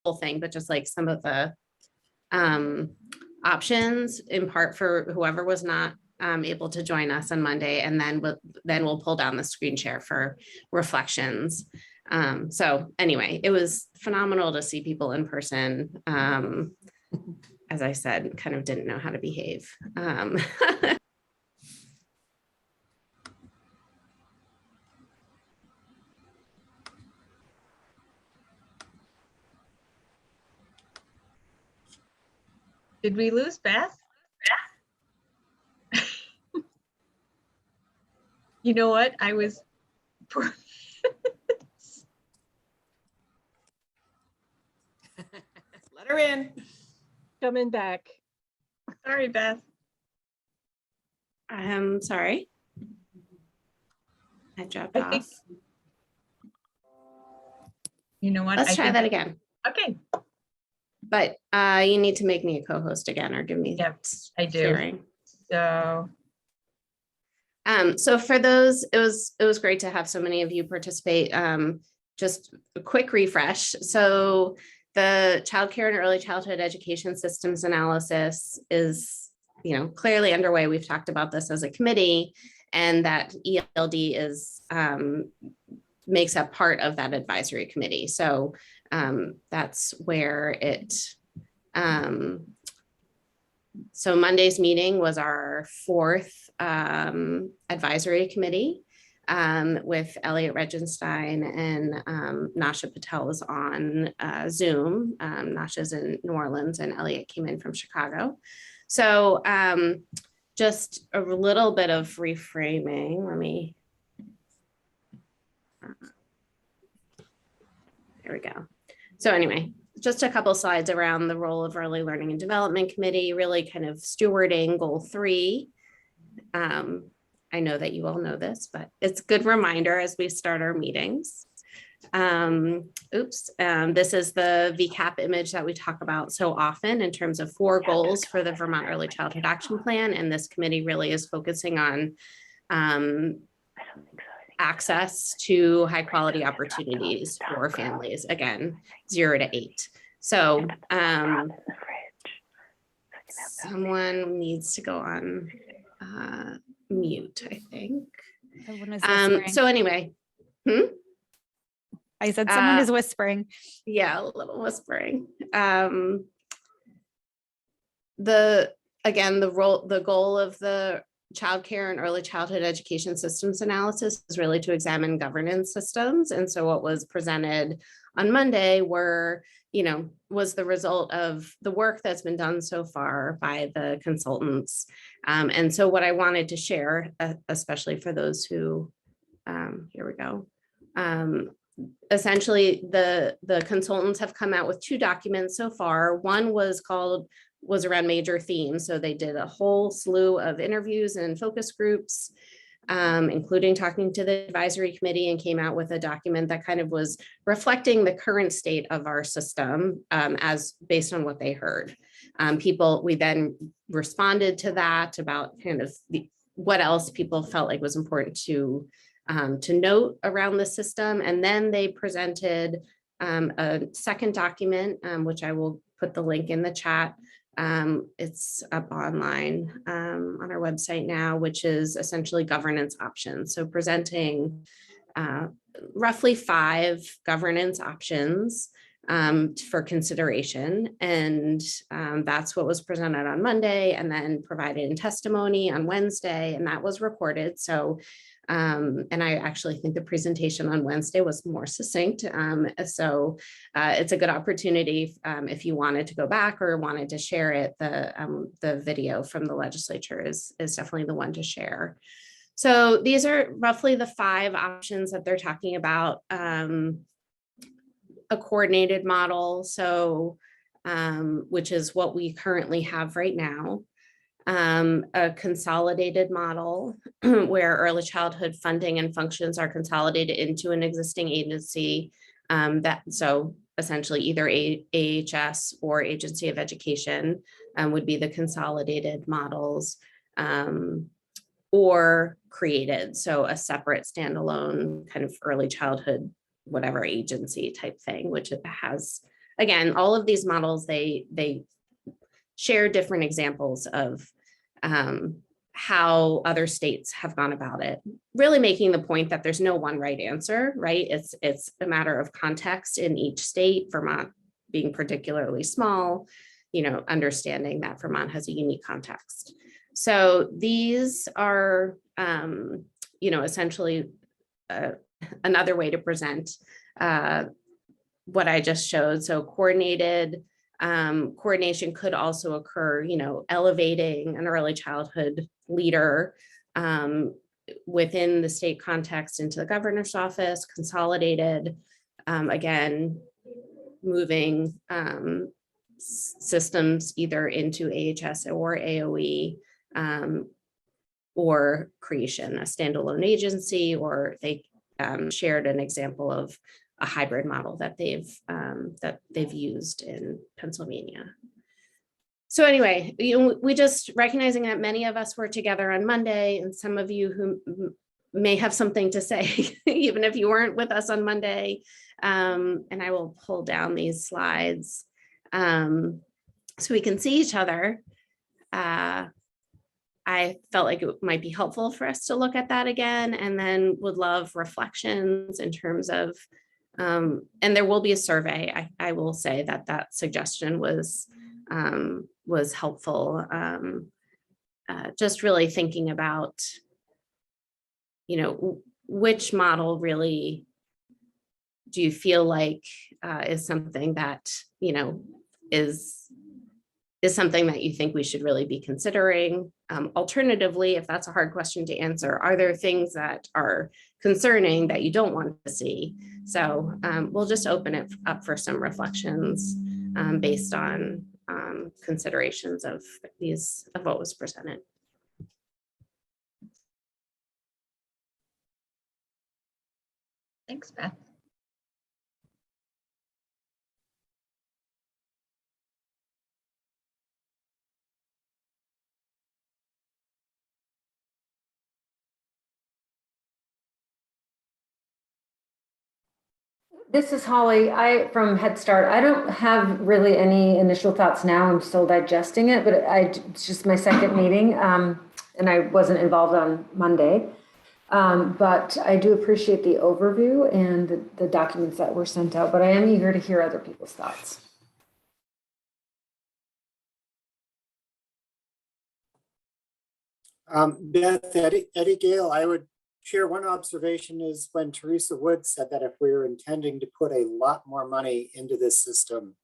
whole thing, but just like some of the options, in part for whoever was not able to join us on Monday, and then we'll pull down the screen share for reflections. So anyway, it was phenomenal to see people in person. As I said, kind of didn't know how to behave. Did we lose Beth? You know what? I was. Let her in. Coming back. Sorry, Beth. I'm sorry. I dropped I off. think, you know what? Let's try that again. Okay. But you need to make me a co-host again or give me I do. sharing. So for those, it was great to have so many of you participate. Just a quick refresh. So the childcare and early childhood education systems analysis is, clearly underway. We've talked about this as a committee, and that ELD is makes up part of that advisory committee. So that's where it. So Monday's meeting was our fourth advisory committee with Elliot Regenstein and Nasha Patel is on Zoom. Nasha's in New Orleans and Elliot came in from Chicago. So just a little bit of reframing. Let me, there we go. So anyway, just a couple slides around the role of Early Learning and Development Committee, really kind of stewarding goal 3. I know that you all know this, but it's a good reminder as we start our meetings. This is the VCAP image that we talk about so often in terms of 4 goals for the Vermont Early Childhood Action Plan. And this committee really is focusing on access to high quality opportunities for families, again, 0 to 8. So someone needs to go on mute, I think. So anyway, I said someone is whispering. Yeah, a little whispering. The goal of the childcare and early childhood education systems analysis is really to examine governance systems. And so what was presented on Monday was the result of the work that's been done so far by the consultants. And so what I wanted to share, especially for those who, here we go. Essentially, the consultants have come out with 2 documents so far. One was around major themes. So they did a whole slew of interviews and focus groups, including talking to the advisory committee, and came out with a document that kind of was reflecting the current state of our system as based on what they heard. We then responded to that about kind of what else people felt like was important to note around the system. And then they presented a second document, which I will put the link in the chat. It's up online on our website now, which is essentially governance options. So presenting roughly 5 governance options for consideration. And that's what was presented on Monday and then provided in testimony on Wednesday, and that was recorded. So and I actually think the presentation on Wednesday was more succinct. So it's a good opportunity if you wanted to go back or wanted to share it. The video from the legislature is definitely the one to share. So these are roughly the 5 options that they're talking about. A coordinated model, so which is what we currently have right now. A consolidated model where early childhood funding and functions are consolidated into an existing agency, so essentially either AHS or Agency of Education would be the consolidated models, or created, so a separate standalone kind of early childhood whatever agency type thing, which it has again, all of these models, they share different examples of how other states have gone about it, really making the point that there's no one right answer, right? It's a matter of context in each state, Vermont being particularly small, understanding that Vermont has a unique context. So these are, essentially another way to present what I just showed. So coordination could also occur, elevating an early childhood leader within the state context into the governor's office, consolidated, again, moving systems either into AHS or AOE, or creation, a standalone agency, or they shared an example of a hybrid model that they've used in Pennsylvania. So anyway, we just recognizing that many of us were together on Monday, and some of you who may have something to say, even if you weren't with us on Monday. And I will pull down these slides so we can see each other. I felt like it might be helpful for us to look at that again, and then would love reflections in terms of, and there will be a survey. I will say that suggestion was helpful. Just really thinking about, which model really do you feel like is something that, is something that you think we should really be considering? Alternatively, if that's a hard question to answer, are there things that are concerning that you don't want to see? So we'll just open it up for some reflections based on considerations of what was presented. Thanks, Beth. This is Holly. From Head Start. I don't have really any initial thoughts now. I'm still digesting it, but it's just my second meeting, and I wasn't involved on Monday. But I do appreciate the overview and the documents that were sent out, but I am eager to hear other people's thoughts. Beth, Eddie Gale, I would share one observation is when Teresa Wood said that if we're intending to put a lot more money into this system,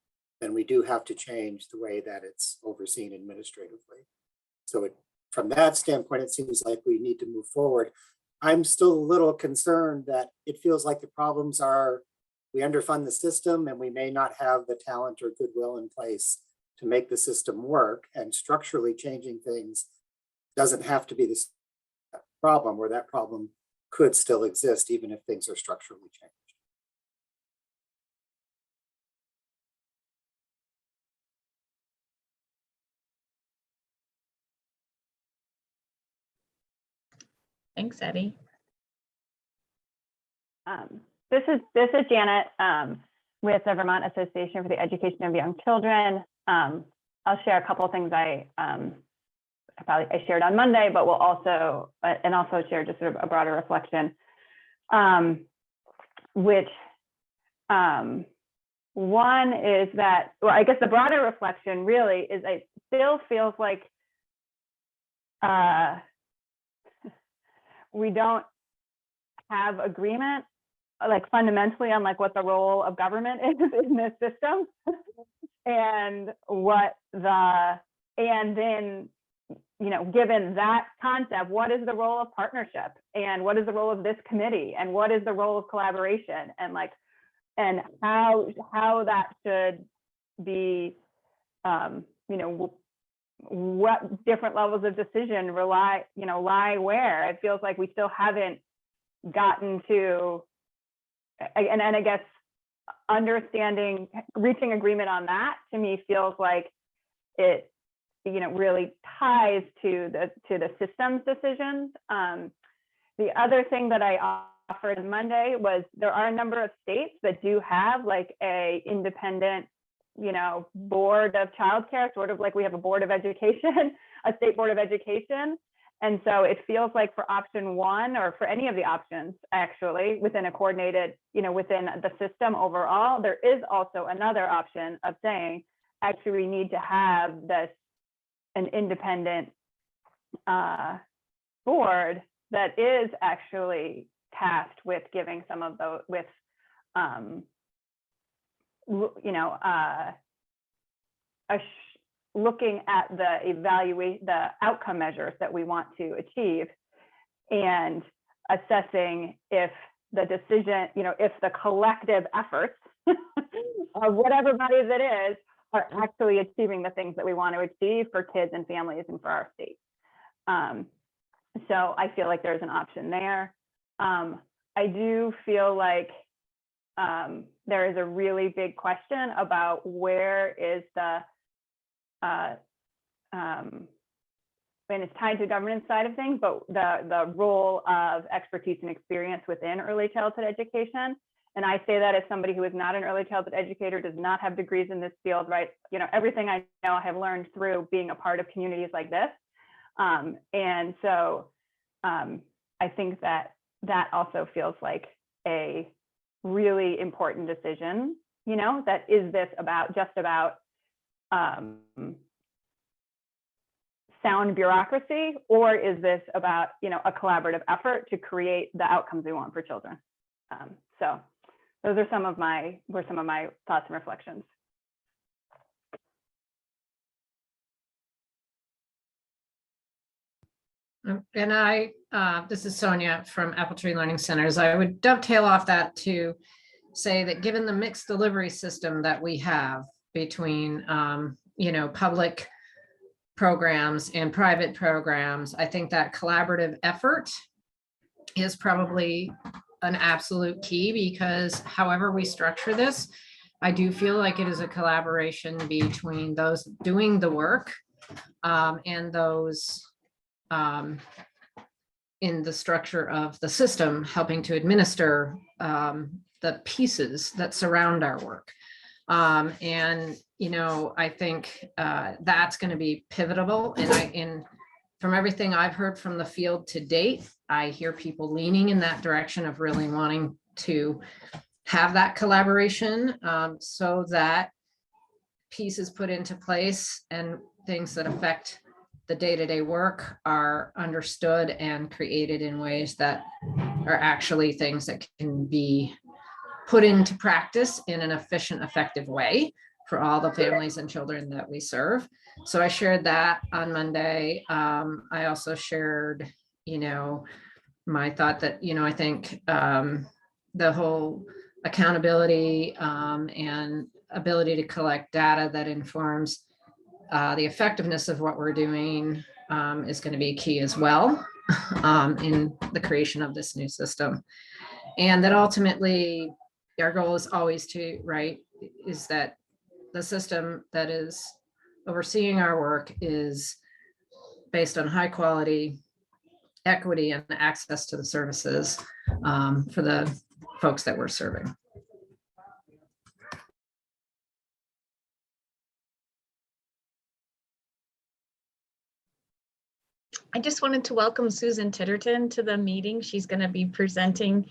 then we do have to change the way that it's overseen administratively. So from that standpoint, it seems like we need to move forward. I'm still a little concerned that it feels like the problems are we underfund the system and we may not have the talent or goodwill in place to make the system work, and structurally changing things doesn't have to be the problem, where that problem could still exist even if things are structurally changed. Thanks, Eddie. This is Janet with the Vermont Association for the Education of Young Children. I'll share a couple of things I shared on Monday, but we'll also share just sort of a broader reflection, which one is that, well, I guess the broader reflection really is it still feels like we don't have agreement, like fundamentally, on like what the role of government is in this system, and then, given that concept, what is the role of partnership, and what is the role of this committee, and what is the role of collaboration, and how that should be, what different levels of decision lie where. It feels like we still haven't gotten to, and I guess reaching agreement on that, to me feels like it really ties to the systems decisions. The other thing that I offered Monday was there are a number of states that do have like a independent board of childcare, sort of like we have a board of education, a state board of education. And so it feels like for option one, or for any of the options actually within a coordinated, within the system overall, there is also another option of saying, actually, we need to have an independent board that is actually tasked with giving some of those, with, looking at the outcome measures that we want to achieve, and assessing if the decision, if the collective efforts of whatever bodies it is are actually achieving the things that we want to achieve for kids and families and for our state. So I feel like there's an option there. I do feel like there is a really big question about where is and it's tied to governance side of things, but the role of expertise and experience within early childhood education. And I say that as somebody who is not an early childhood educator, does not have degrees in this field, right? Everything I know I have learned through being a part of communities like this. And so I think that also feels like a really important decision, that is this just about sound bureaucracy, or is this about, a collaborative effort to create the outcomes we want for children? So those are some of my thoughts and reflections. And this is Sonia from Apple Tree Learning Centers. I would dovetail off that to say that given the mixed delivery system that we have between, public programs and private programs, I think that collaborative effort is probably an absolute key, because however we structure this, I do feel like it is a collaboration between those doing the work and those in the structure of the system helping to administer the pieces that surround our work. And I think that's going to be pivotal. And from everything I've heard from the field to date, I hear people leaning in that direction of really wanting to have that collaboration, so that pieces put into place and things that affect the day-to-day work are understood and created in ways that are actually things that can be put into practice in an efficient, effective way for all the families and children that we serve. So I shared that on Monday. I also shared, my thought that, I think the whole accountability and ability to collect data that informs the effectiveness of what we're doing is going to be key as well in the creation of this new system. And that ultimately our goal is always is that the system that is overseeing our work is based on high quality, equity, and access to the services for the folks that we're serving. I just wanted to welcome Susan Titterton to the meeting. She's going to be presenting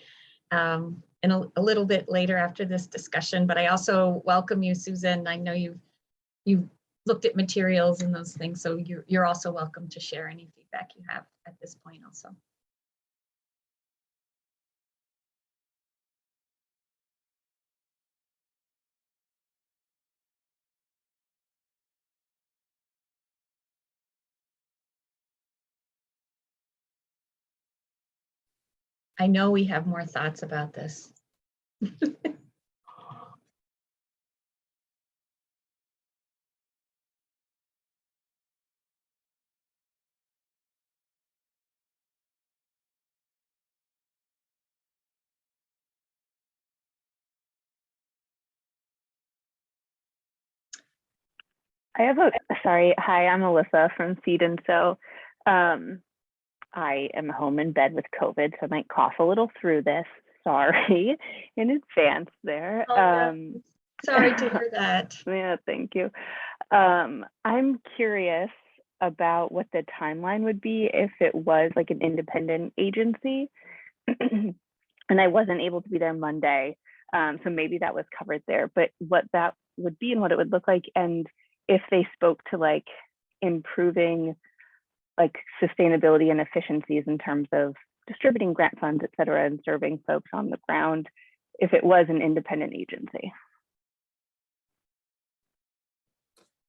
in a little bit later after this discussion, but I also welcome you, Susan. I know you've looked at materials and those things, so you're also welcome to share any feedback you have at this point also. I know we have more thoughts about this. Hi, I'm Alyssa from Feed and Sew. I am home in bed with COVID, so I might cough a little through this. Sorry in advance there. Sorry to hear that. Yeah, thank you. I'm curious about what the timeline would be if it was like an independent agency and I wasn't able to be there Monday. So maybe that was covered there, but what that would be and what it would look like, and if they spoke to like improving like sustainability and efficiencies in terms of distributing grant funds, et cetera, and serving folks on the ground, if it was an independent agency.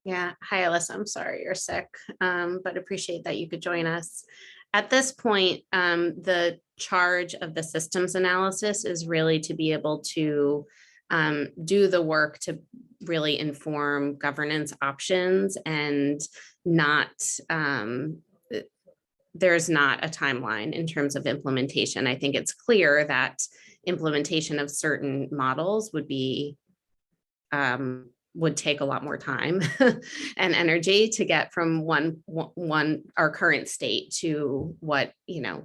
Yeah. Hi, Alyssa. I'm sorry you're sick, but appreciate that you could join us. At this point, the charge of the systems analysis is really to be able to do the work to really inform governance options, and not, there's not a timeline in terms of implementation. I think it's clear that implementation of certain models would be would take a lot more time and energy to get from our current state to what, you know,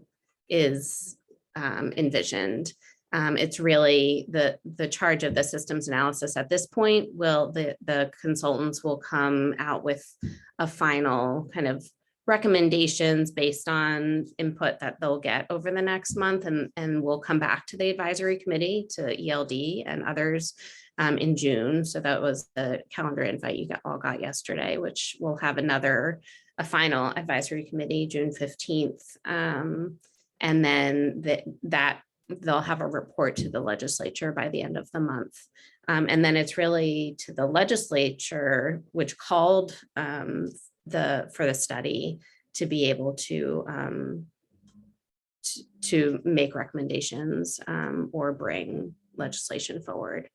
is envisioned. It's really the charge of the systems analysis at this point. The consultants will come out with a final kind of recommendations based on input that they'll get over the next month, and we'll come back to the advisory committee, to ELD and others in June. So that was the calendar invite you all got yesterday, which will have a final advisory committee June 15th. And then that they'll have a report to the legislature by the end of the month. And then it's really to the legislature, which called for the study, to be able to make recommendations or bring legislation forward.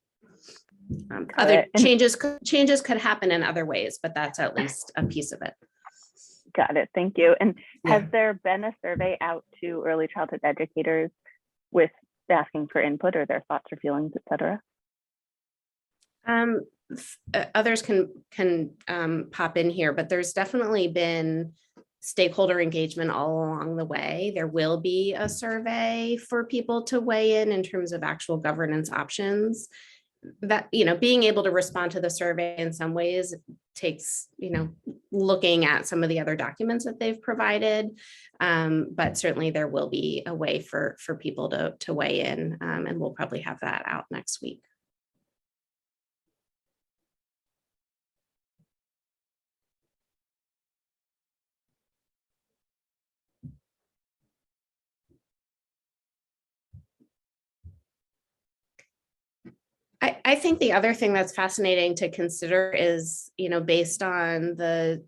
Other changes could happen in other ways, but that's at least a piece of it. Got it. Thank you. And Yeah. has there been a survey out to early childhood educators with asking for input or their thoughts or feelings, et cetera? Others can pop in here, but there's definitely been stakeholder engagement all along the way. There will be a survey for people to weigh in terms of actual governance options. That, you know, being able to respond to the survey in some ways takes, you know, looking at some of the other documents that they've provided. But certainly there will be a way for people to weigh in, and we'll probably have that out next week. I think the other thing that's fascinating to consider is, you know, based on the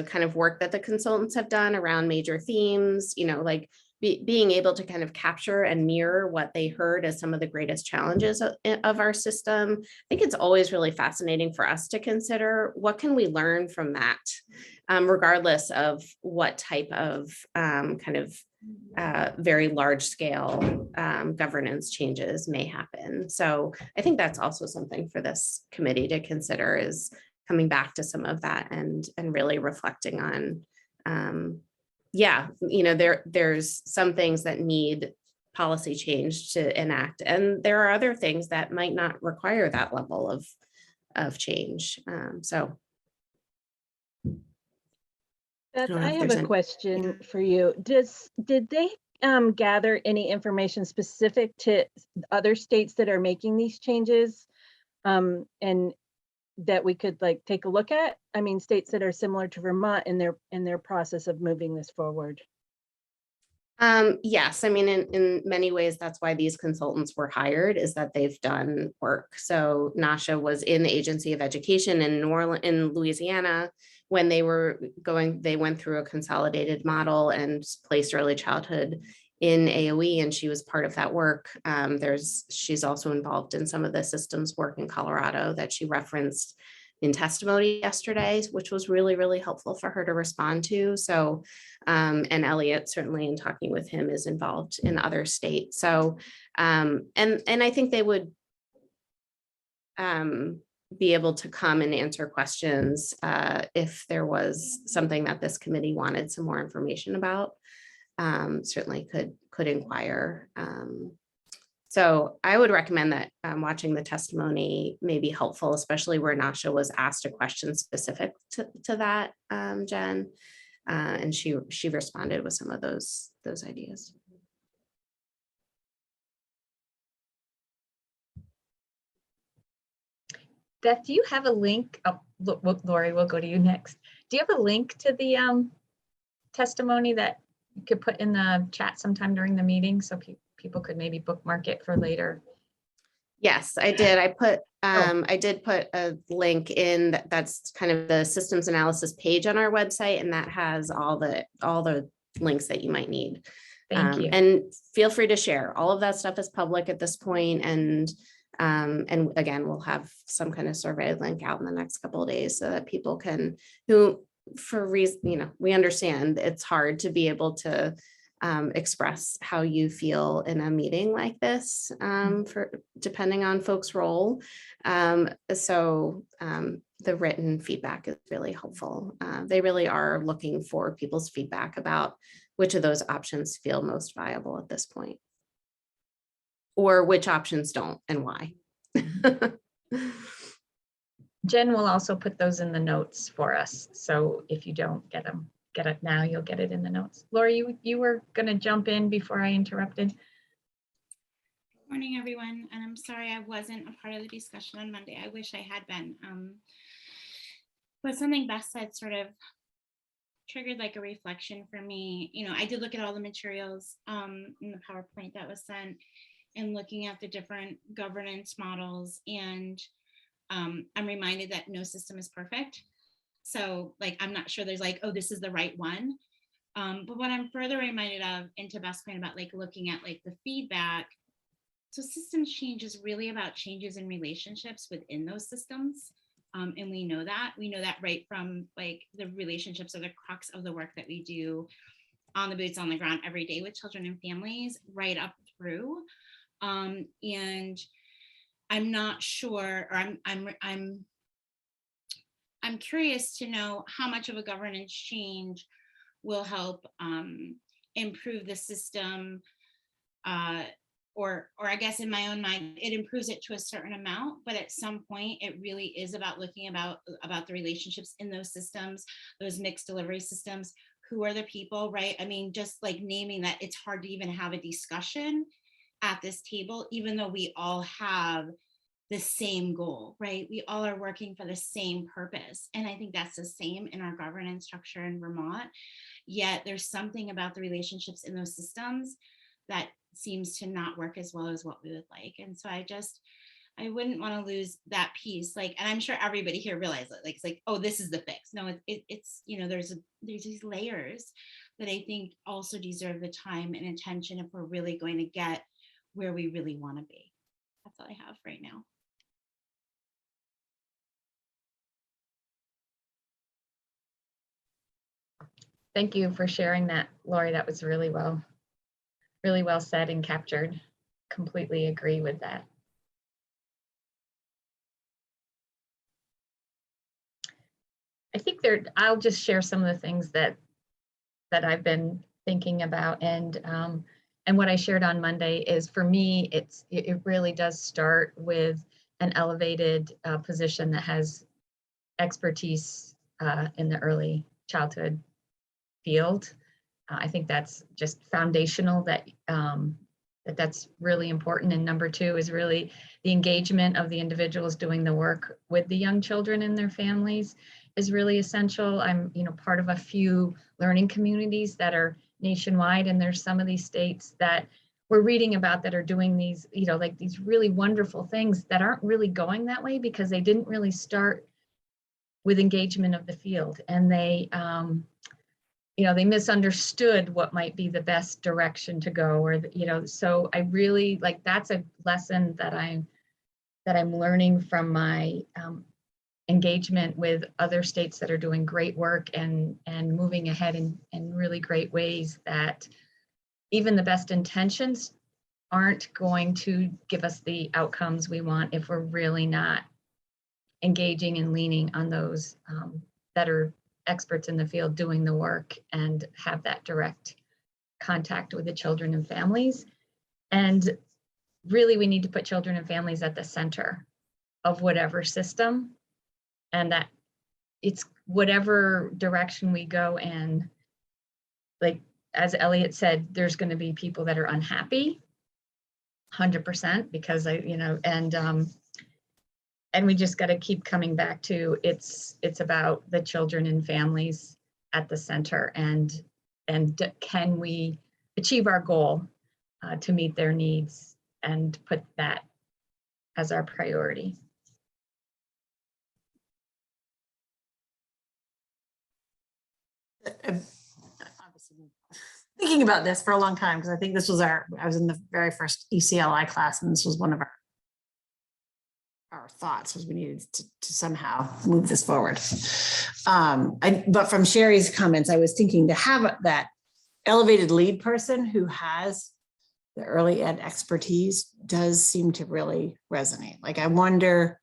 kind of work that the consultants have done around major themes, you know, like being able to kind of capture and mirror what they heard as some of the greatest challenges of our system. I think it's always really fascinating for us to consider what can we learn from that, regardless of what type of kind of very large scale governance changes may happen. So I think that's also something for this committee to consider, is coming back to some of that and really reflecting on, yeah, you know, there's some things that need policy change to enact, and there are other things that might not require that level of change. So Beth, don't know I if have there's a any- question for you. Did they gather any information specific to other states that are making these changes, and that we could like take a look at? I mean, states that are similar to Vermont in their process of moving this forward. Yes, I mean, in many ways, that's why these consultants were hired, is that they've done work. So Nasha was in the Agency of Education in Louisiana when they went through a consolidated model and placed early childhood in AOE, and she was part of that work. She's also involved in some of the systems work in Colorado that she referenced in testimony yesterday, which was really, really helpful for her to respond to. So, and Elliot, certainly in talking with him, is involved in other states. So, and I think they would be able to come and answer questions if there was something that this committee wanted some more information about. Certainly could inquire. So I would recommend that watching the testimony may be helpful, especially where Nasha was asked a question specific to that, Jen. And she responded with some of those ideas. Beth, do you have a link? Oh, look, Lori, we'll go to you next. Do you have a link to the testimony that you could put in the chat sometime during the meeting so people could maybe bookmark it for later? Yes, I did. I did put a link in that's kind of the systems analysis page on our website, and that has all the links that you might need. Thank you. And feel free to share. All of that stuff is public at this point, and again, we'll have some kind of survey link out in the next couple of days so that people can, who for reason, we understand it's hard to be able to express how you feel in a meeting like this, for depending on folks' role. So the written feedback is really helpful. They really are looking for people's feedback about which of those options feel most viable at this point, or which options don't and why. Jen will also put those in the notes for us. So if you don't get it now, you'll get it in the notes. Lori, you were going to jump in before I interrupted. Good morning, everyone. And I'm sorry I wasn't a part of the discussion on Monday. I wish I had been. But something Beth said sort of triggered like a reflection for me. I did look at all the materials in the PowerPoint that was sent and looking at the different governance models. And I'm reminded that no system is perfect. So I'm not sure there's oh, this is the right one. But what I'm further reminded of, and to Beth's point about looking at the feedback, so systems change is really about changes in relationships within those systems. And we know that right from the relationships are the crux of the work that we do on the boots on the ground every day with children and families right up through. And I'm not sure, or I'm curious to know how much of a governance change will help improve the system, or I guess in my own mind, it improves it to a certain amount, but at some point it really is about looking about the relationships in those systems, those mixed delivery systems. Who are the people, right? I mean, just naming that, it's hard to even have a discussion at this table, even though we all have the same goal, right? We all are working for the same purpose. And I think that's the same in our governance structure in Vermont. Yet there's something about the relationships in those systems that seems to not work as well as what we would like. And so I wouldn't want to lose that piece. And I'm sure everybody here realizes it's oh, this is the fix. No, it's there's these layers that I think also deserve the time and attention if we're really going to get where we really want to be. That's all I have right now. Thank you for sharing that, Lori. That was really well said and captured. Completely agree with that. I think I'll just share some of the things that I've been thinking about, and what I shared on Monday is, for me, it really does start with an elevated position that has expertise in the early childhood field. I think that's just foundational, that's really important. And number two is really the engagement of the individuals doing the work with the young children and their families is really essential. I'm part of a few learning communities that are nationwide, and there's some of these states that we're reading about that are doing these, these really wonderful things that aren't really going that way because they didn't really start with engagement of the field, and they they misunderstood what might be the best direction to go, or so I really that's a lesson that I'm learning from my engagement with other states that are doing great work and moving ahead in really great ways, that even the best intentions aren't going to give us the outcomes we want if we're really not engaging and leaning on those that are experts in the field doing the work and have that direct contact with the children and families. And really we need to put children and families at the center of whatever system, and that it's whatever direction we go in. Like, as Elliot said, there's going to be people that are unhappy, 100%, because and we just got to keep coming back to it's about the children and families at the center, and can we achieve our goal to meet their needs and put that as our priority. Obviously been thinking about this for a long time, because I think this was I was in the very first ECLI class, and this was one of our thoughts, was we needed to somehow move this forward. But from Sherry's comments, I was thinking to have that elevated lead person who has the early ed expertise does seem to really resonate. Like, I wonder,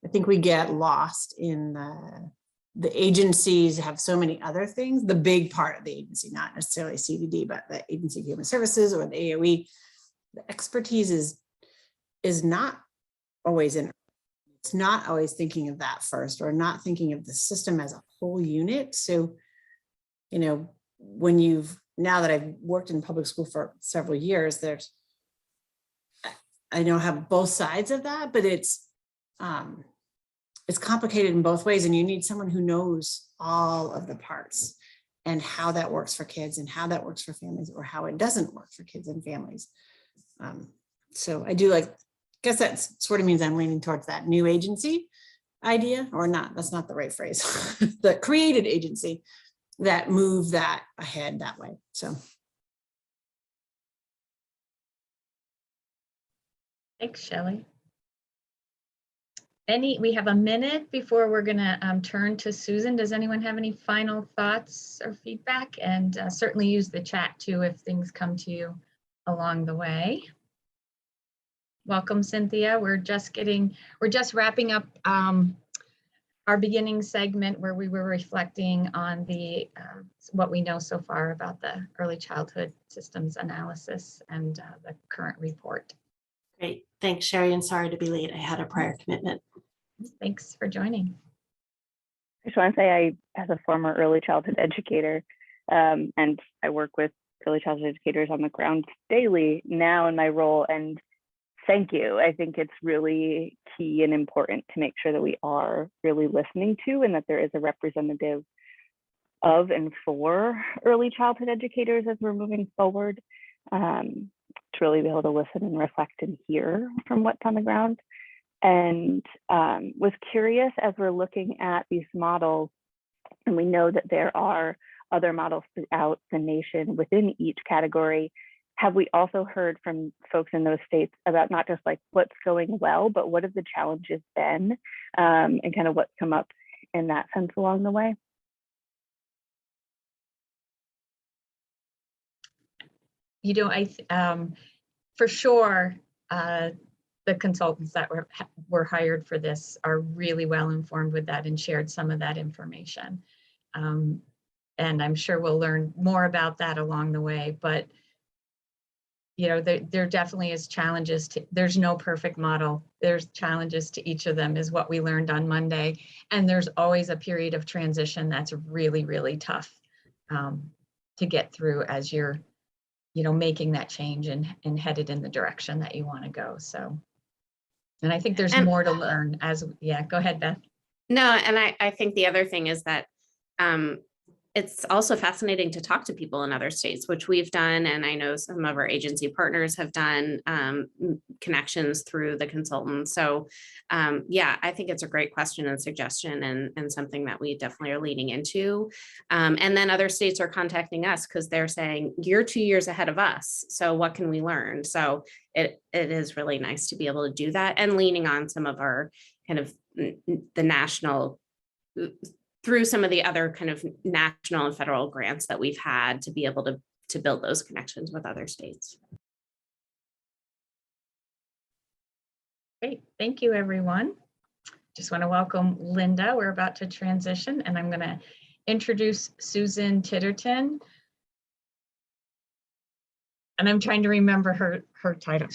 I think we get lost in the agencies have so many other things. The big part of the agency, not necessarily CDD, but the Agency of Human Services or the AOE, the expertise is not always in. It's not always thinking of that first, or not thinking of the system as a whole unit. So, you know, now that I've worked in public school for several years, I know have both sides of that, but it's complicated in both ways, and you need someone who knows all of the parts and how that works for kids and how that works for families, or how it doesn't work for kids and families. So I do guess that sort of means I'm leaning towards that new agency idea, or not, that's not the right phrase, the created agency that move that ahead that way. So. Thanks, Shelley. We have a minute before we're gonna turn to Susan. Does anyone have any final thoughts or feedback? And certainly use the chat too if things come to you along the way. Welcome, Cynthia. We're just wrapping up our beginning segment where we were reflecting on what we know so far about the early childhood systems analysis and the current report. Great. Thanks, Sherry, and sorry to be late. I had a prior commitment. Thanks for joining. I just want to say, as a former early childhood educator, and I work with early childhood educators on the ground daily now in my role, and thank you. I think it's really key and important to make sure that we are really listening to, and that there is a representative of and for early childhood educators as we're moving forward, to really be able to listen and reflect and hear from what's on the ground. And was curious, as we're looking at these models, and we know that there are other models throughout the nation within each category, have we also heard from folks in those states about not just like what's going well, but what have the challenges been, and kind of what's come up in that sense along the way? You know, for sure, the consultants that were hired for this are really well informed with that and shared some of that information. And I'm sure we'll learn more about that along the way, but you know, there definitely is challenges there's no perfect model. There's challenges to each of them, is what we learned on Monday. And there's always a period of transition that's really, really tough to get through as you're, you know, making that change and headed in the direction that you want to go. So, and I think there's more to learn yeah, go ahead, Beth. No, and I think the other thing is that it's also fascinating to talk to people in other states, which we've done. And I know some of our agency partners have done connections through the consultants. So yeah, I think it's a great question and suggestion, and something that we definitely are leaning into. And then other states are contacting us because they're saying, you're 2 years ahead of us. So what can we learn? So it is really nice to be able to do that, and leaning on some of our kind of the national, through some of the other kind of national and federal grants that we've had, to be able to build those connections with other states. Great, thank you, everyone. Just want to welcome Linda. We're about to transition, and I'm going to introduce Susan Titterton. and I'm trying to remember her title.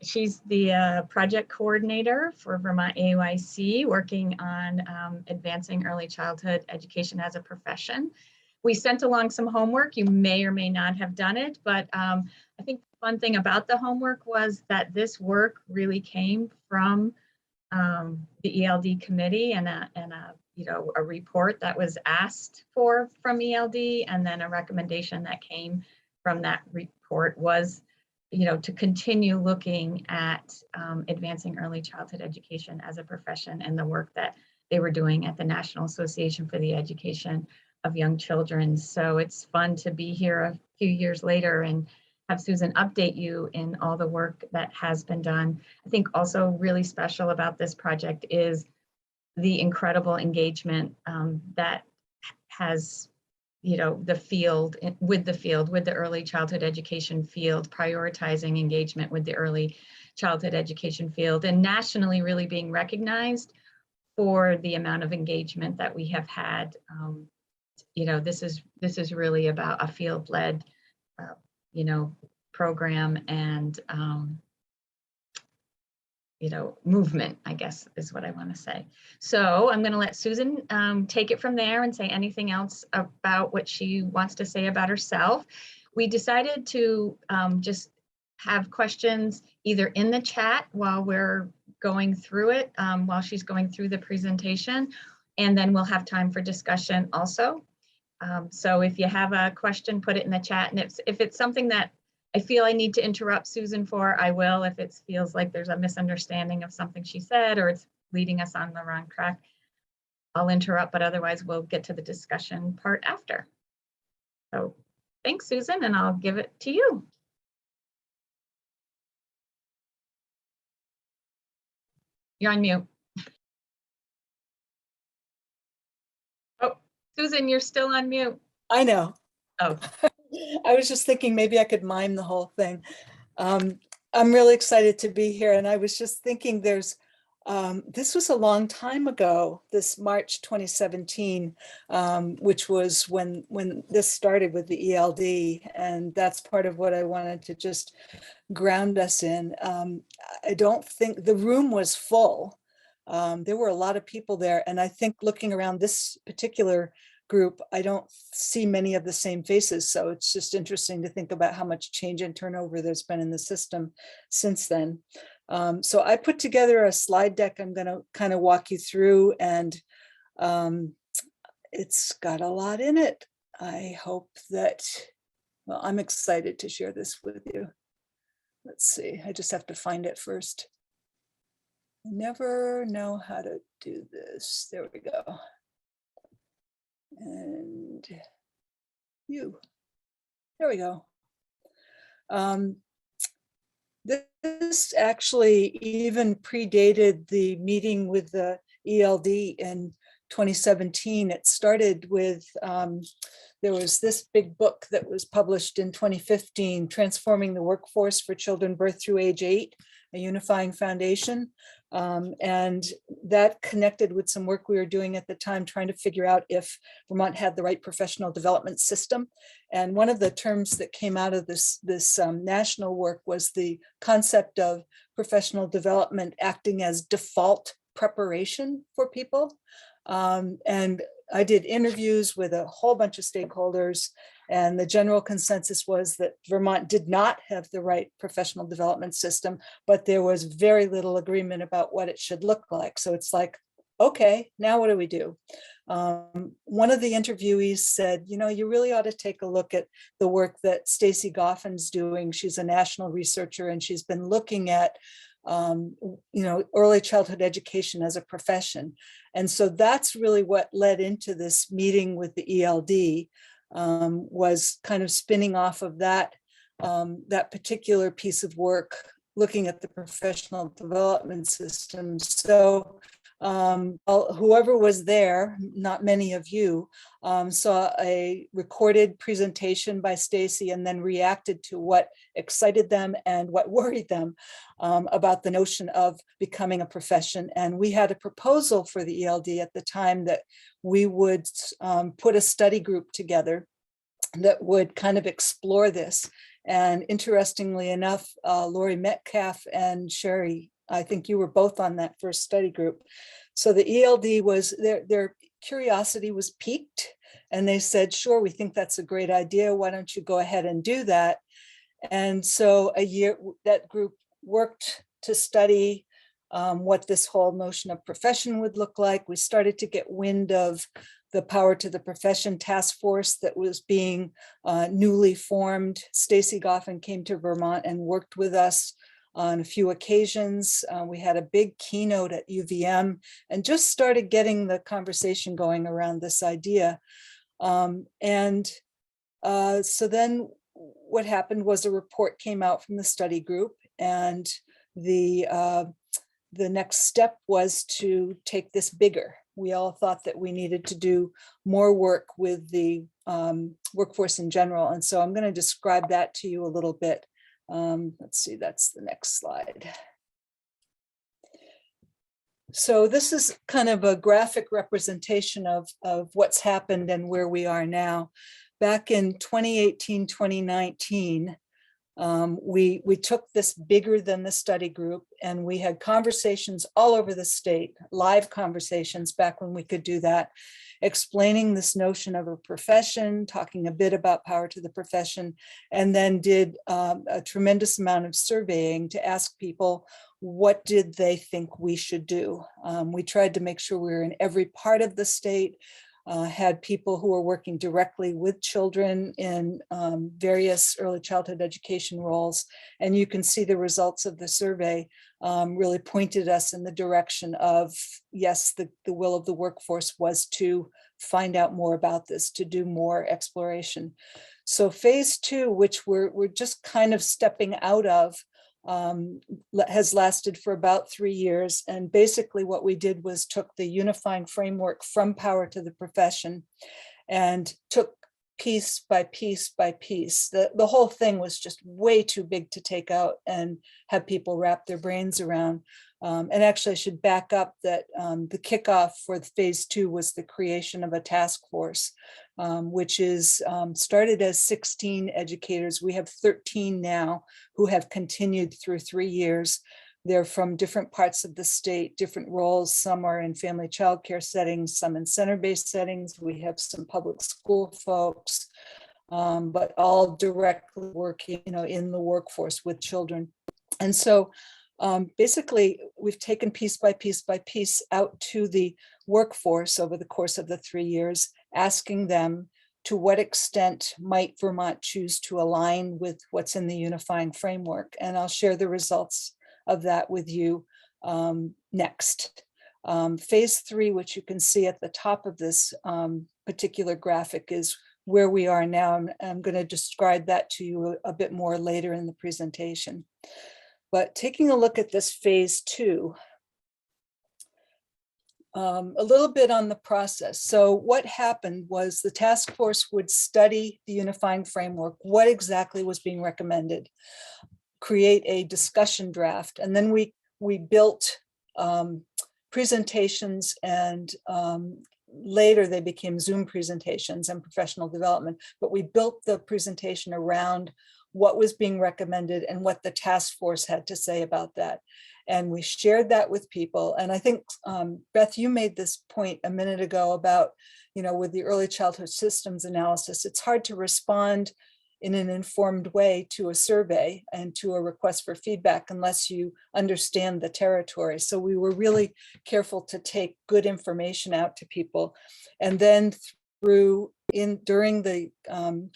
She's the project coordinator for Vermont AYC, working on advancing early childhood education as a profession. We sent along some homework. You may or may not have done it, but I think the fun thing about the homework was that this work really came from the ELD committee and a report that was asked for from ELD, and then a recommendation that came from that report was, to continue looking at advancing early childhood education as a profession, and the work that they were doing at the National Association for the Education of Young Children. So it's fun to be here a few years later and have Susan update you in all the work that has been done. I think also really special about this project is the incredible engagement that has, the field, with the early childhood education field, prioritizing engagement with the early childhood education field, and nationally really being recognized for the amount of engagement that we have had. This is really about a field-led, program and movement, I guess is what I want to say. So I'm going to let Susan take it from there and say anything else about what she wants to say about herself. We decided to just have questions either in the chat while we're going through it, while she's going through the presentation, and then we'll have time for discussion also. So if you have a question, put it in the chat, and if it's something that I feel I need to interrupt Susan for, I will. If it feels like there's a misunderstanding of something she said or it's leading us on the wrong track, I'll interrupt, but otherwise we'll get to the discussion part after. So thanks, Susan, and I'll give it to you. You're on mute. Oh, Susan, you're still on mute. I know. Oh. I was just thinking maybe I could mime the whole thing. I'm really excited to be here, and I was just thinking this was a long time ago, this March 2017, which was when this started with the ELD, and that's part of what I wanted to just ground us in. I don't think the room was full. There were a lot of people there, and I think looking around this particular group, I don't see many of the same faces. So it's just interesting to think about how much change and turnover there's been in the system since then. So I put together a slide deck I'm going to kind of walk you through, and it's got a lot in it. I hope that, well, I'm excited to share this with you. Let's see, I just have to find it first. I never know how to do this. There we go. And there we go. This actually even predated the meeting with the ELD in 2017. It started with, there was this big book that was published in 2015, Transforming the Workforce for Children Birth through Age 8, a Unifying Foundation. And that connected with some work we were doing at the time, trying to figure out if Vermont had the right professional development system. And one of the terms that came out of this national work was the concept of professional development acting as default preparation for people. And I did interviews with a whole bunch of stakeholders, and the general consensus was that Vermont did not have the right professional development system, but there was very little agreement about what it should look like. So it's like, okay, now what do we do? One of the interviewees said, you really ought to take a look at the work that Stacy Goffin's doing. She's a national researcher, and she's been looking at early childhood education as a profession. And so that's really what led into this meeting with the ELD, was kind of spinning off of that, that particular piece of work, looking at the professional development system. So whoever was there, not many of you, saw a recorded presentation by Stacy and then reacted to what excited them and what worried them about the notion of becoming a profession. And we had a proposal for the ELD at the time that we would put a study group together that would kind of explore this. And interestingly enough, Lori Metcalf and Sherry, I think you were both on that first study group. So the ELD was, their curiosity was piqued, and they said, sure, we think that's a great idea. Why don't you go ahead and do that? And so that group worked to study what this whole notion of profession would look like. We started to get wind of the Power to the Profession task force that was being newly formed. Stacy Goffin came to Vermont and worked with us on a few occasions. We had a big keynote at UVM and just started getting the conversation going around this idea. So then what happened was a report came out from the study group, and the next step was to take this bigger. We all thought that we needed to do more work with the workforce in general. And so I'm going to describe that to you a little bit. Let's see, that's the next slide. So this is kind of a graphic representation of what's happened and where we are now. Back in 2018, 2019, we took this bigger than the study group, and we had conversations all over the state, live conversations back when we could do that, explaining this notion of a profession, talking a bit about Power to the Profession, and then did a tremendous amount of surveying to ask people, what did they think we should do? We tried to make sure we were in every part of the state, had people who were working directly with children in various early childhood education roles. And you can see the results of the survey really pointed us in the direction of, yes, the will of the workforce was to find out more about this, to do more exploration. So phase 2, which we're just kind of stepping out of, has lasted for about 3 years. And basically what we did was took the unifying framework from Power to the Profession and took piece by piece by piece. The whole thing was just way too big to take out and have people wrap their brains around. And actually I should back up that the kickoff for phase 2 was the creation of a task force, which is started as 16 educators. We have 13 now who have continued through 3 years. They're from different parts of the state, different roles. Some are in family childcare settings, some in center-based settings. We have some public school folks, but all directly working, in the workforce with children. And so basically, we've taken piece by piece by piece out to the workforce over the course of the 3 years, asking them to what extent might Vermont choose to align with what's in the unifying framework. And I'll share the results of that with you next. Phase 3, which you can see at the top of this particular graphic, is where we are now. And I'm going to describe that to you a bit more later in the presentation. But taking a look at this phase 2, a little bit on the process. So what happened was the task force would study the unifying framework, what exactly was being recommended, create a discussion draft, and then we built presentations, and later they became Zoom presentations and professional development. But we built the presentation around what was being recommended and what the task force had to say about that. And we shared that with people. And I think, Beth, you made this point a minute ago about, with the early childhood systems analysis, it's hard to respond in an informed way to a survey and to a request for feedback unless you understand the territory. So we were really careful to take good information out to people. And then during the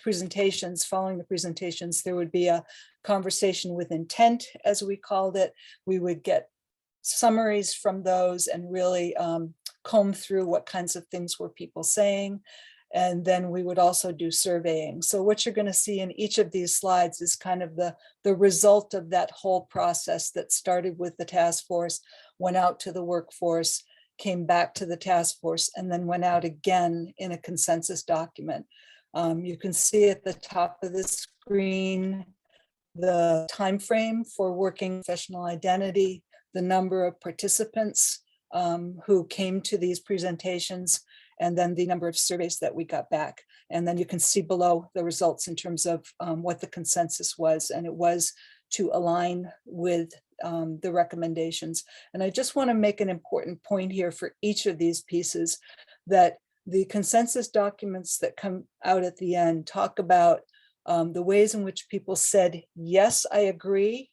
presentations, following the presentations, there would be a conversation with intent, as we called it. We would get summaries from those and really comb through what kinds of things were people saying. And then we would also do surveying. So what you're going to see in each of these slides is kind of the result of that whole process that started with the task force, went out to the workforce, came back to the task force, and then went out again in a consensus document. You can see at the top of the screen the time frame for working professional identity, the number of participants who came to these presentations, and then the number of surveys that we got back. And then you can see below the results in terms of what the consensus was, and it was to align with the recommendations. And I just want to make an important point here for each of these pieces, that the consensus documents that come out at the end talk about the ways in which people said, yes, I agree,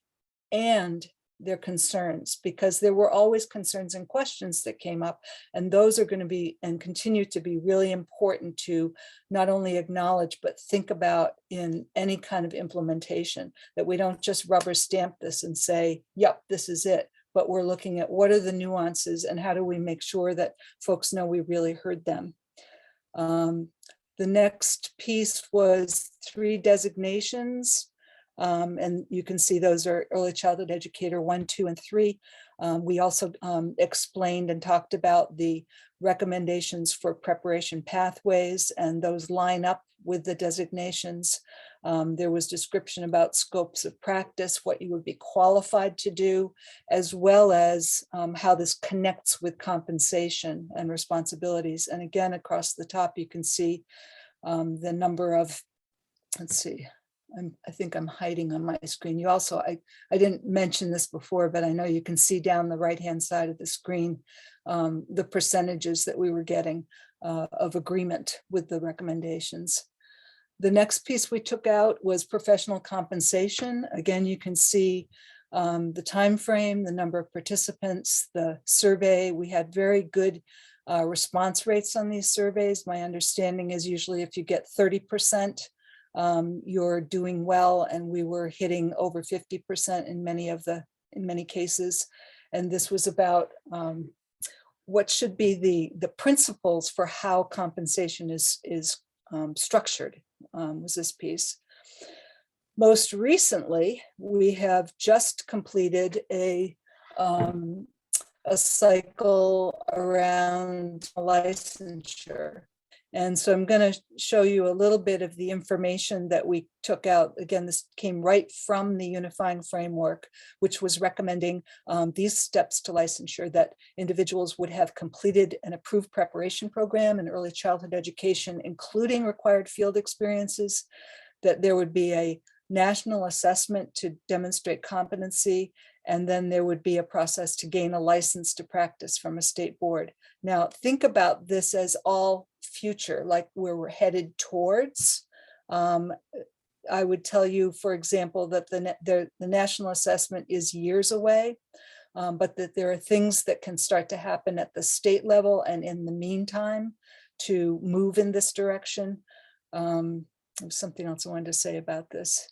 and their concerns, because there were always concerns and questions that came up, and those are going to be and continue to be really important to not only acknowledge but think about in any kind of implementation, that we don't just rubber stamp this and say, yep, this is it, but we're looking at what are the nuances and how do we make sure that folks know we really heard them. The next piece was 3 designations. And you can see those are early childhood educator 1, 2, and 3. We also explained and talked about the recommendations for preparation pathways, and those line up with the designations. There was description about scopes of practice, what you would be qualified to do, as well as how this connects with compensation and responsibilities. And again, across the top, you can see the number of, let's see, I think I'm hiding on my screen. You also, I didn't mention this before, but I know you can see down the right-hand side of the screen, the percentages that we were getting of agreement with the recommendations. The next piece we took out was professional compensation. Again, you can see the time frame, the number of participants, the survey. We had very good response rates on these surveys. My understanding is usually if you get 30%, you're doing well, and we were hitting over 50% in many cases. And this was about what should be the principles for how compensation is structured, was this piece. Most recently, we have just completed a cycle around licensure. And so I'm going to show you a little bit of the information that we took out. Again, this came right from the unifying framework, which was recommending these steps to licensure: that individuals would have completed an approved preparation program in early childhood education, including required field experiences, that there would be a national assessment to demonstrate competency, and then there would be a process to gain a license to practice from a state board. Now, think about this as all future, like where we're headed towards. I would tell you, for example, that the national assessment is years away, but that there are things that can start to happen at the state level and in the meantime to move in this direction. There's something else I wanted to say about this.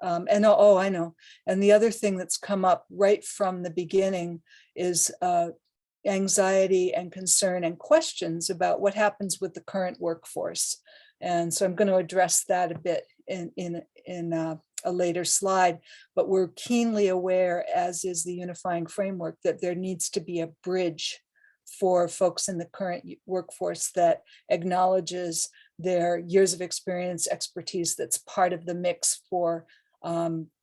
And I know. And the other thing that's come up right from the beginning is anxiety and concern and questions about what happens with the current workforce. And so I'm going to address that a bit in a later slide, but we're keenly aware, as is the unifying framework, that there needs to be a bridge for folks in the current workforce that acknowledges their years of experience, expertise, that's part of the mix for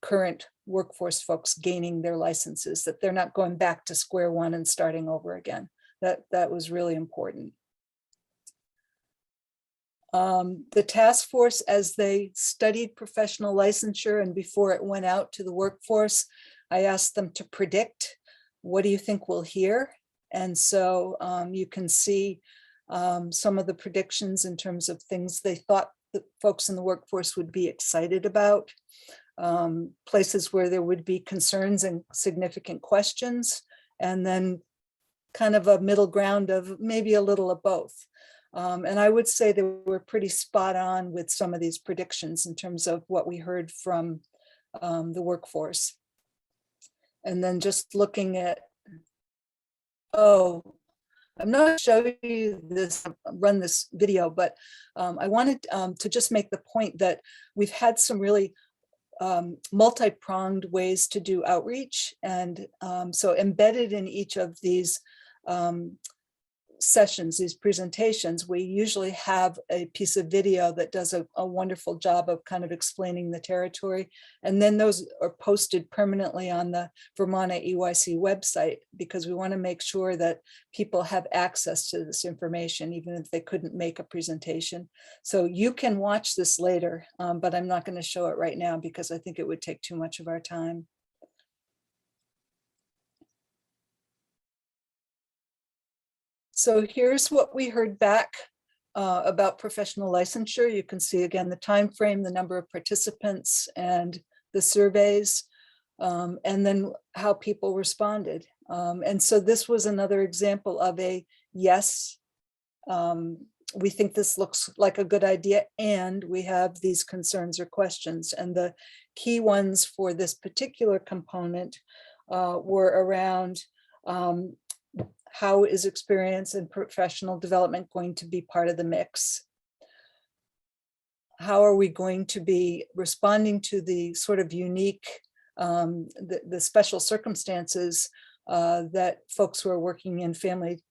current workforce folks gaining their licenses, that they're not going back to square one and starting over again. That was really important. The task force, as they studied professional licensure and before it went out to the workforce, I asked them to predict, what do you think we'll hear? And so you can see some of the predictions in terms of things they thought that folks in the workforce would be excited about, places where there would be concerns and significant questions, and then kind of a middle ground of maybe a little of both. And I would say they were pretty spot on with some of these predictions in terms of what we heard from the workforce. And then just looking at, I'm not showing you this, run this video, but I wanted to just make the point that we've had some really multi-pronged ways to do outreach. And so embedded in each of these sessions, these presentations, we usually have a piece of video that does a wonderful job of kind of explaining the territory. And then those are posted permanently on the Vermont EYC website, because we want to make sure that people have access to this information, even if they couldn't make a presentation. So you can watch this later, but I'm not going to show it right now because I think it would take too much of our time. So here's what we heard back about professional licensure. You can see again the time frame, the number of participants, and the surveys, and then how people responded. And so this was another example of a yes, we think this looks like a good idea, and we have these concerns or questions. And the key ones for this particular component were around how is experience and professional development going to be part of the mix? How are we going to be responding to the sort of unique, the special circumstances that folks who are working in family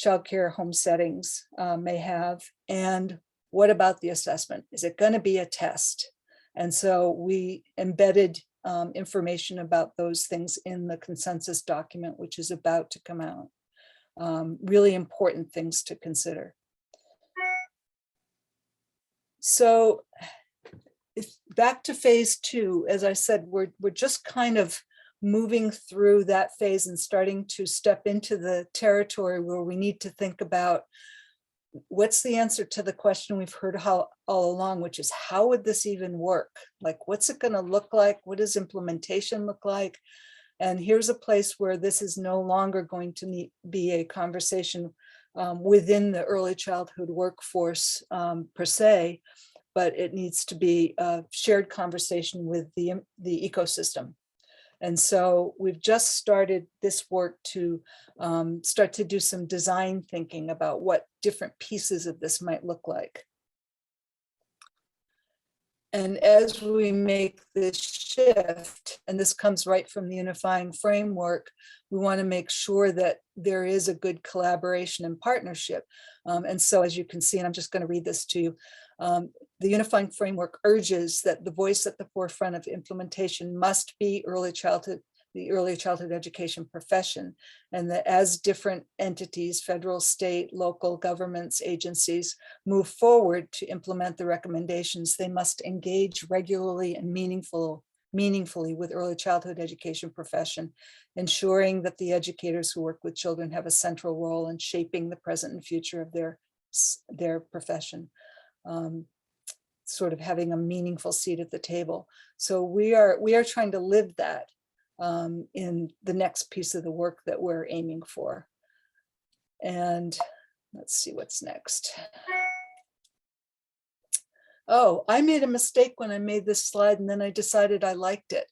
childcare home settings may have? And what about the assessment? Is it going to be a test? And so we embedded information about those things in the consensus document, which is about to come out. Really important things to consider. So back to phase 2, as I said, we're just kind of moving through that phase and starting to step into the territory where we need to think about what's the answer to the question we've heard all along, which is how would this even work? Like, what's it going to look like? What does implementation look like? And here's a place where this is no longer going to be a conversation within the early childhood workforce per se, but it needs to be a shared conversation with the ecosystem. And so we've just started this work to start to do some design thinking about what different pieces of this might look like. And as we make this shift, and this comes right from the unifying framework, we want to make sure that there is a good collaboration and partnership. And so as you can see, and I'm just going to read this to you, the unifying framework urges that the voice at the forefront of implementation must be the early childhood education profession, and that as different entities, federal, state, local governments, agencies, move forward to implement the recommendations, they must engage regularly and meaningfully with early childhood education profession, ensuring that the educators who work with children have a central role in shaping the present and future of their profession. Sort of having a meaningful seat at the table. So we are trying to live that in the next piece of the work that we're aiming for. And let's see what's next. Oh, I made a mistake when I made this slide, and then I decided I liked it.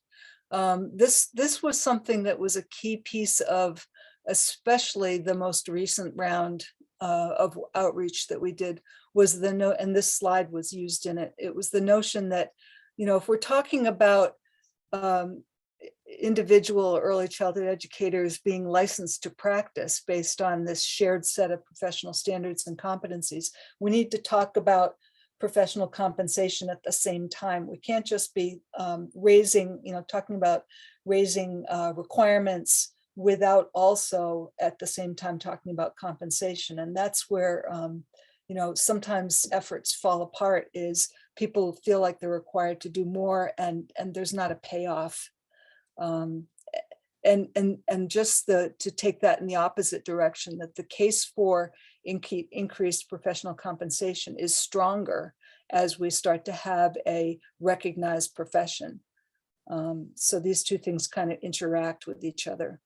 This was something that was a key piece of especially the most recent round of outreach that we did, was and this slide was used in it. It was the notion that, if we're talking about individual early childhood educators being licensed to practice based on this shared set of professional standards and competencies, we need to talk about professional compensation at the same time. We can't just be talking about raising requirements without also at the same time talking about compensation. And that's where sometimes efforts fall apart, is people feel like they're required to do more and there's not a payoff. And just to take that in the opposite direction, that the case for increased professional compensation is stronger as we start to have a recognized profession. So these two things kind of interact with each other.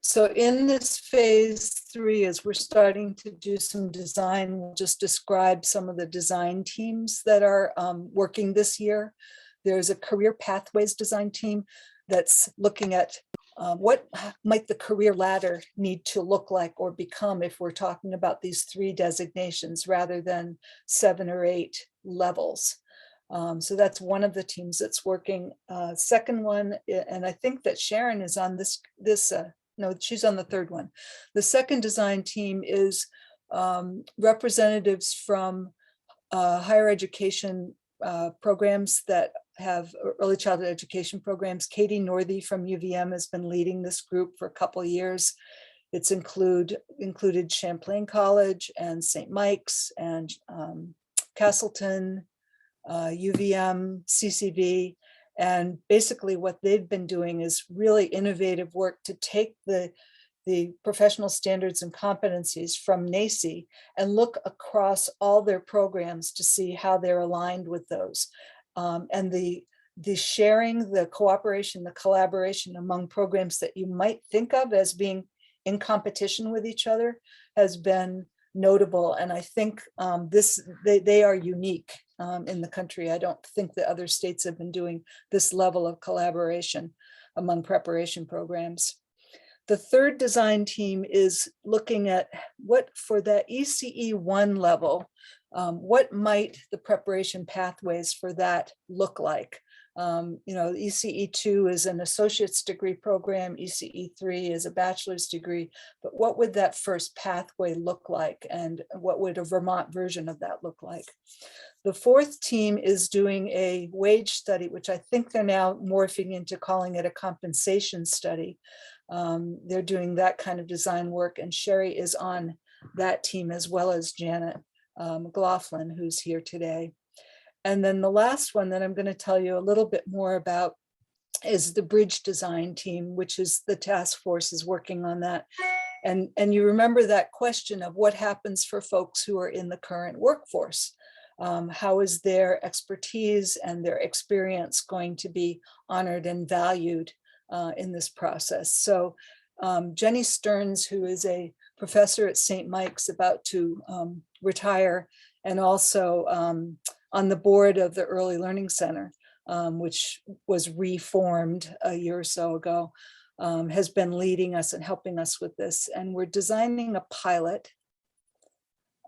So in this phase 3, as we're starting to do some design, we'll just describe some of the design teams that are working this year. There's a career pathways design team that's looking at what might the career ladder need to look like or become if we're talking about these 3 designations rather than 7 or 8 levels. So that's one of the teams that's working. Second one, and I think that Sharon is on this no, she's on the third one. The second design team is representatives from higher education programs that have early childhood education programs. Katie Northey from UVM has been leading this group for a couple of years. It's included Champlain College and St. Mike's and Castleton, UVM, CCV. And basically what they've been doing is really innovative work to take the professional standards and competencies from NACCE and look across all their programs to see how they're aligned with those. And the sharing, the cooperation, the collaboration among programs that you might think of as being in competition with each other has been notable. And I think they are unique in the country. I don't think that other states have been doing this level of collaboration among preparation programs. The third design team is looking at what for that ECE 1 level, what might the preparation pathways for that look like? ECE 2 is an associate's degree program, ECE 3 is a bachelor's degree, but what would that first pathway look like? And what would a Vermont version of that look like? The fourth team is doing a wage study, which I think they're now morphing into calling it a compensation study. They're doing that kind of design work, and Sherry is on that team as well as Janet McLaughlin, who's here today. And then the last one that I'm going to tell you a little bit more about is the bridge design team, which is the task force is working on that. And you remember that question of what happens for folks who are in the current workforce? How is their expertise and their experience going to be honored and valued in this process? So Jenny Stearns, who is a professor at St. Mike's about to retire, and also on the board of the Early Learning Center, which was reformed a year or so ago, has been leading us and helping us with this. And we're designing a pilot,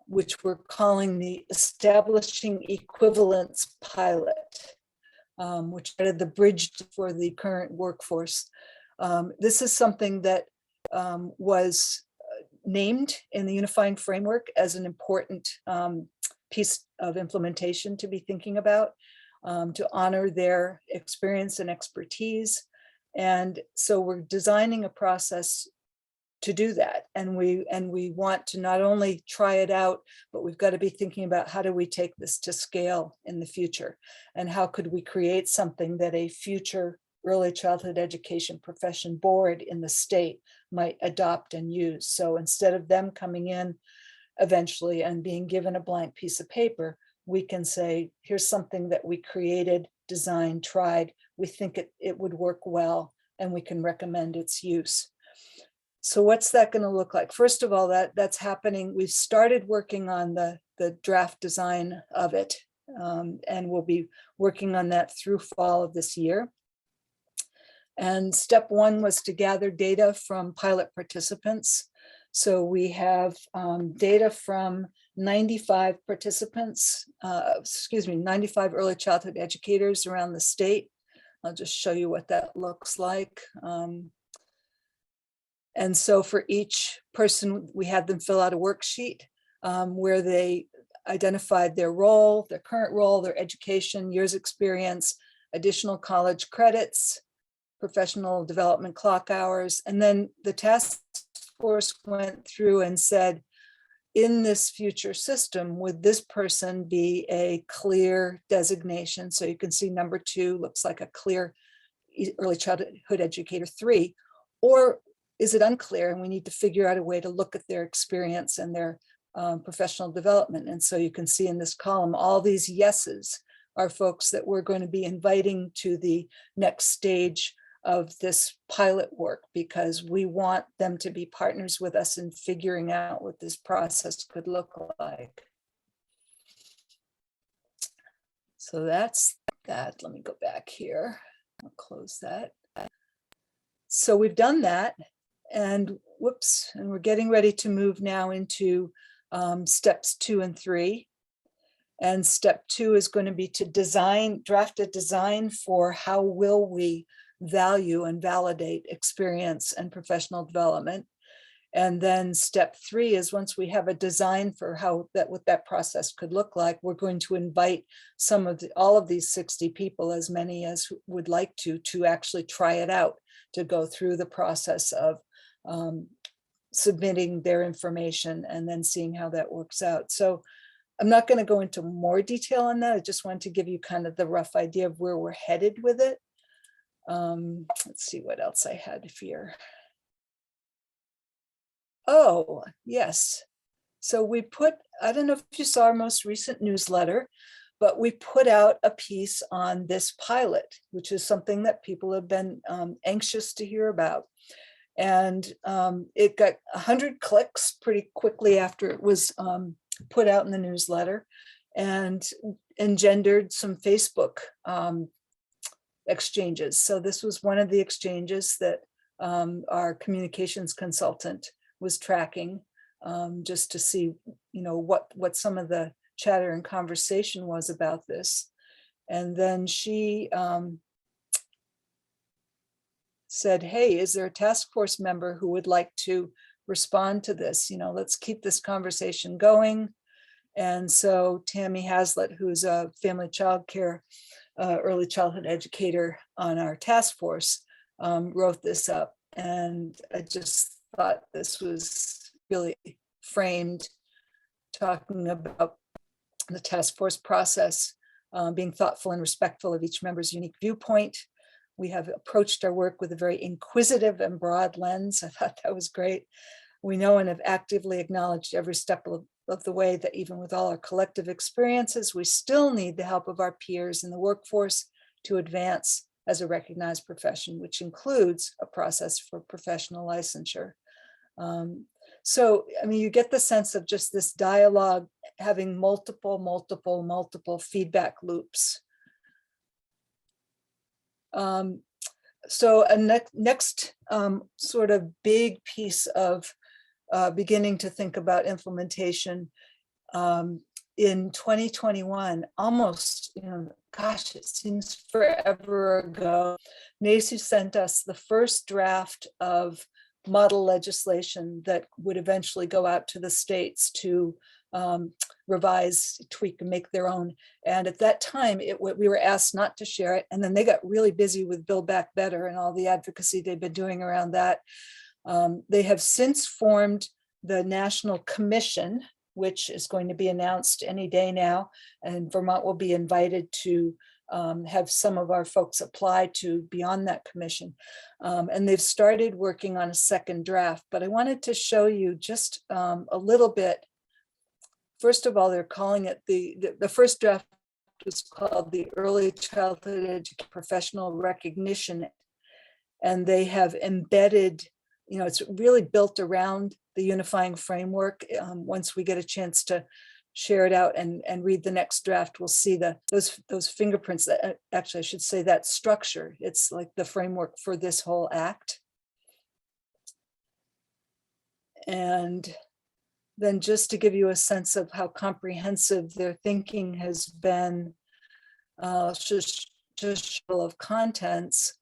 which we're calling the Establishing Equivalence Pilot, which is the bridge for the current workforce. This is something that was named in the unifying framework as an important piece of implementation to be thinking about, to honor their experience and expertise. And so we're designing a process to do that. And we want to not only try it out, but we've got to be thinking about how do we take this to scale in the future? And how could we create something that a future early childhood education profession board in the state might adopt and use? So instead of them coming in eventually and being given a blank piece of paper, we can say, here's something that we created, designed, tried. We think it would work well, and we can recommend its use. So what's that going to look like? First of all, that's happening. We've started working on the draft design of it, and we'll be working on that through fall of this year. And step one was to gather data from pilot participants. So we have data from 95 participants, 95 early childhood educators around the state. I'll just show you what that looks like. And so for each person, we had them fill out a worksheet where they identified their role, their current role, their education, years experience, additional college credits, professional development clock hours. And then the task force went through and said, in this future system, would this person be a clear designation? So you can see number 2 looks like a clear early childhood educator 3, or is it unclear? And we need to figure out a way to look at their experience and their professional development. And so you can see in this column, all these yeses are folks that we're going to be inviting to the next stage of this pilot work, because we want them to be partners with us in figuring out what this process could look like. So that's that. Let me go back here. I'll close that. So we've done that, and whoops, and we're getting ready to move now into steps 2 and 3. And step 2 is going to be to draft a design for how will we value and validate experience and professional development. And then step 3 is once we have a design for what that process could look like, we're going to invite all of these 60 people, as many as would like to actually try it out, to go through the process of submitting their information and then seeing how that works out. So I'm not going to go into more detail on that. I just wanted to give you kind of the rough idea of where we're headed with it. Let's see what else I had here. Oh, yes. So we put, I don't know if you saw our most recent newsletter, but we put out a piece on this pilot, which is something that people have been anxious to hear about. And it got 100 clicks pretty quickly after it was put out in the newsletter, and engendered some Facebook exchanges. So this was one of the exchanges that our communications consultant was tracking, just to see, what some of the chatter and conversation was about this. And then she said, hey, is there a task force member who would like to respond to this? Let's keep this conversation going. And so Tammy Hazlitt, who's a family childcare, early childhood educator on our task force, wrote this up. And I just thought this was really framed, talking about the task force process, being thoughtful and respectful of each member's unique viewpoint. We have approached our work with a very inquisitive and broad lens. I thought that was great. We know and have actively acknowledged every step of the way that even with all our collective experiences, we still need the help of our peers in the workforce to advance as a recognized profession, which includes a process for professional licensure. So, you get the sense of just this dialogue having multiple feedback loops. So a next sort of big piece of beginning to think about implementation in 2021, almost, gosh, it seems forever ago, NACU sent us the first draft of model legislation that would eventually go out to the states to revise, tweak, and make their own. And at that time, we were asked not to share it. And then they got really busy with Build Back Better and all the advocacy they've been doing around that. They have since formed the National Commission, which is going to be announced any day now. And Vermont will be invited to have some of our folks apply to be on that commission. And they've started working on a second draft, but I wanted to show you just a little bit. First of all, they're calling it the first draft was called the Early Childhood Education Professional Recognition. And they have embedded, it's really built around the unifying framework. Once we get a chance to share it out and read the next draft, we'll see those fingerprints. Actually, I should say that structure. It's like the framework for this whole act. And then just to give you a sense of how comprehensive their thinking has been, just full of contents,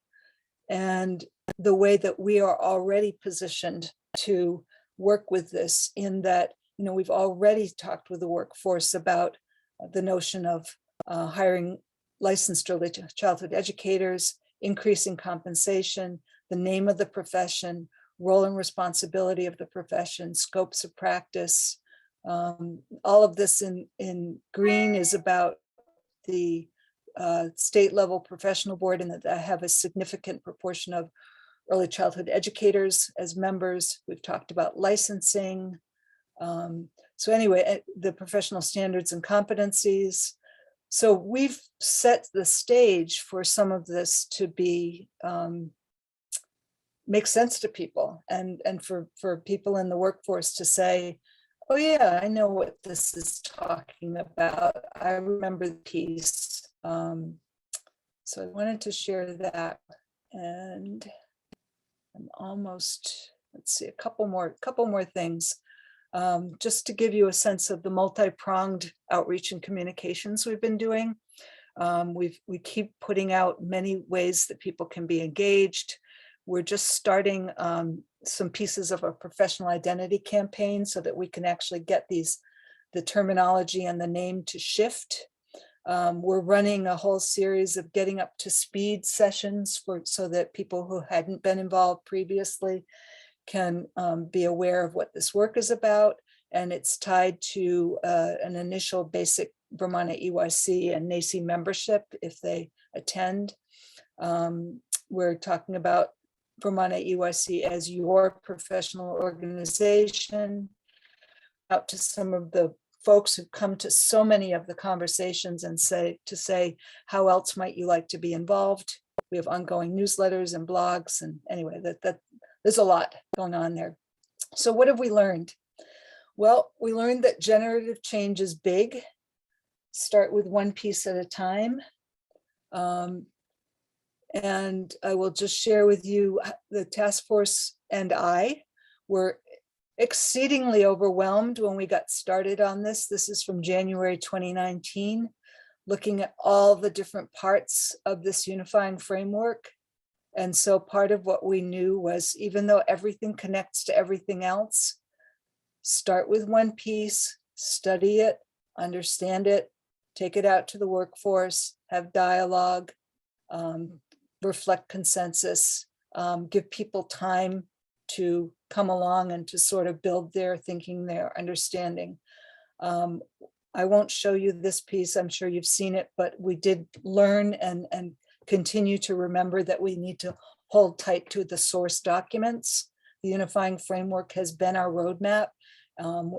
and the way that we are already positioned to work with this, in that, we've already talked with the workforce about the notion of hiring licensed early childhood educators, increasing compensation, the name of the profession, role and responsibility of the profession, scopes of practice. All of this in green is about the state level professional board, and that I have a significant proportion of early childhood educators as members. We've talked about licensing. So anyway, the professional standards and competencies. So we've set the stage for some of this to be make sense to people, and for people in the workforce to say, oh yeah, I know what this is talking about. I remember the piece. So I wanted to share that, and I'm almost, let's see, a couple more things. Just to give you a sense of the multi-pronged outreach and communications we've been doing. We keep putting out many ways that people can be engaged. We're just starting some pieces of a professional identity campaign so that we can actually get the terminology and the name to shift. We're running a whole series of getting up to speed sessions so that people who hadn't been involved previously can be aware of what this work is about. And it's tied to an initial basic Vermont EYC and NACI membership if they attend. We're talking about Vermont EYC as your professional organization, out to some of the folks who come to so many of the conversations and say, how else might you like to be involved? We have ongoing newsletters and blogs, and anyway, that there's a lot going on there. So what have we learned? Well, we learned that generative change is big. Start with one piece at a time. And I will just share with you, the task force and I were exceedingly overwhelmed when we got started on this. This is from January 2019, looking at all the different parts of this unifying framework. And so part of what we knew was, even though everything connects to everything else, start with one piece, study it, understand it, take it out to the workforce, have dialogue, reflect consensus, give people time to come along and to sort of build their thinking, their understanding. I won't show you this piece, I'm sure you've seen it, but we did learn and continue to remember that we need to hold tight to the source documents. The unifying framework has been our roadmap.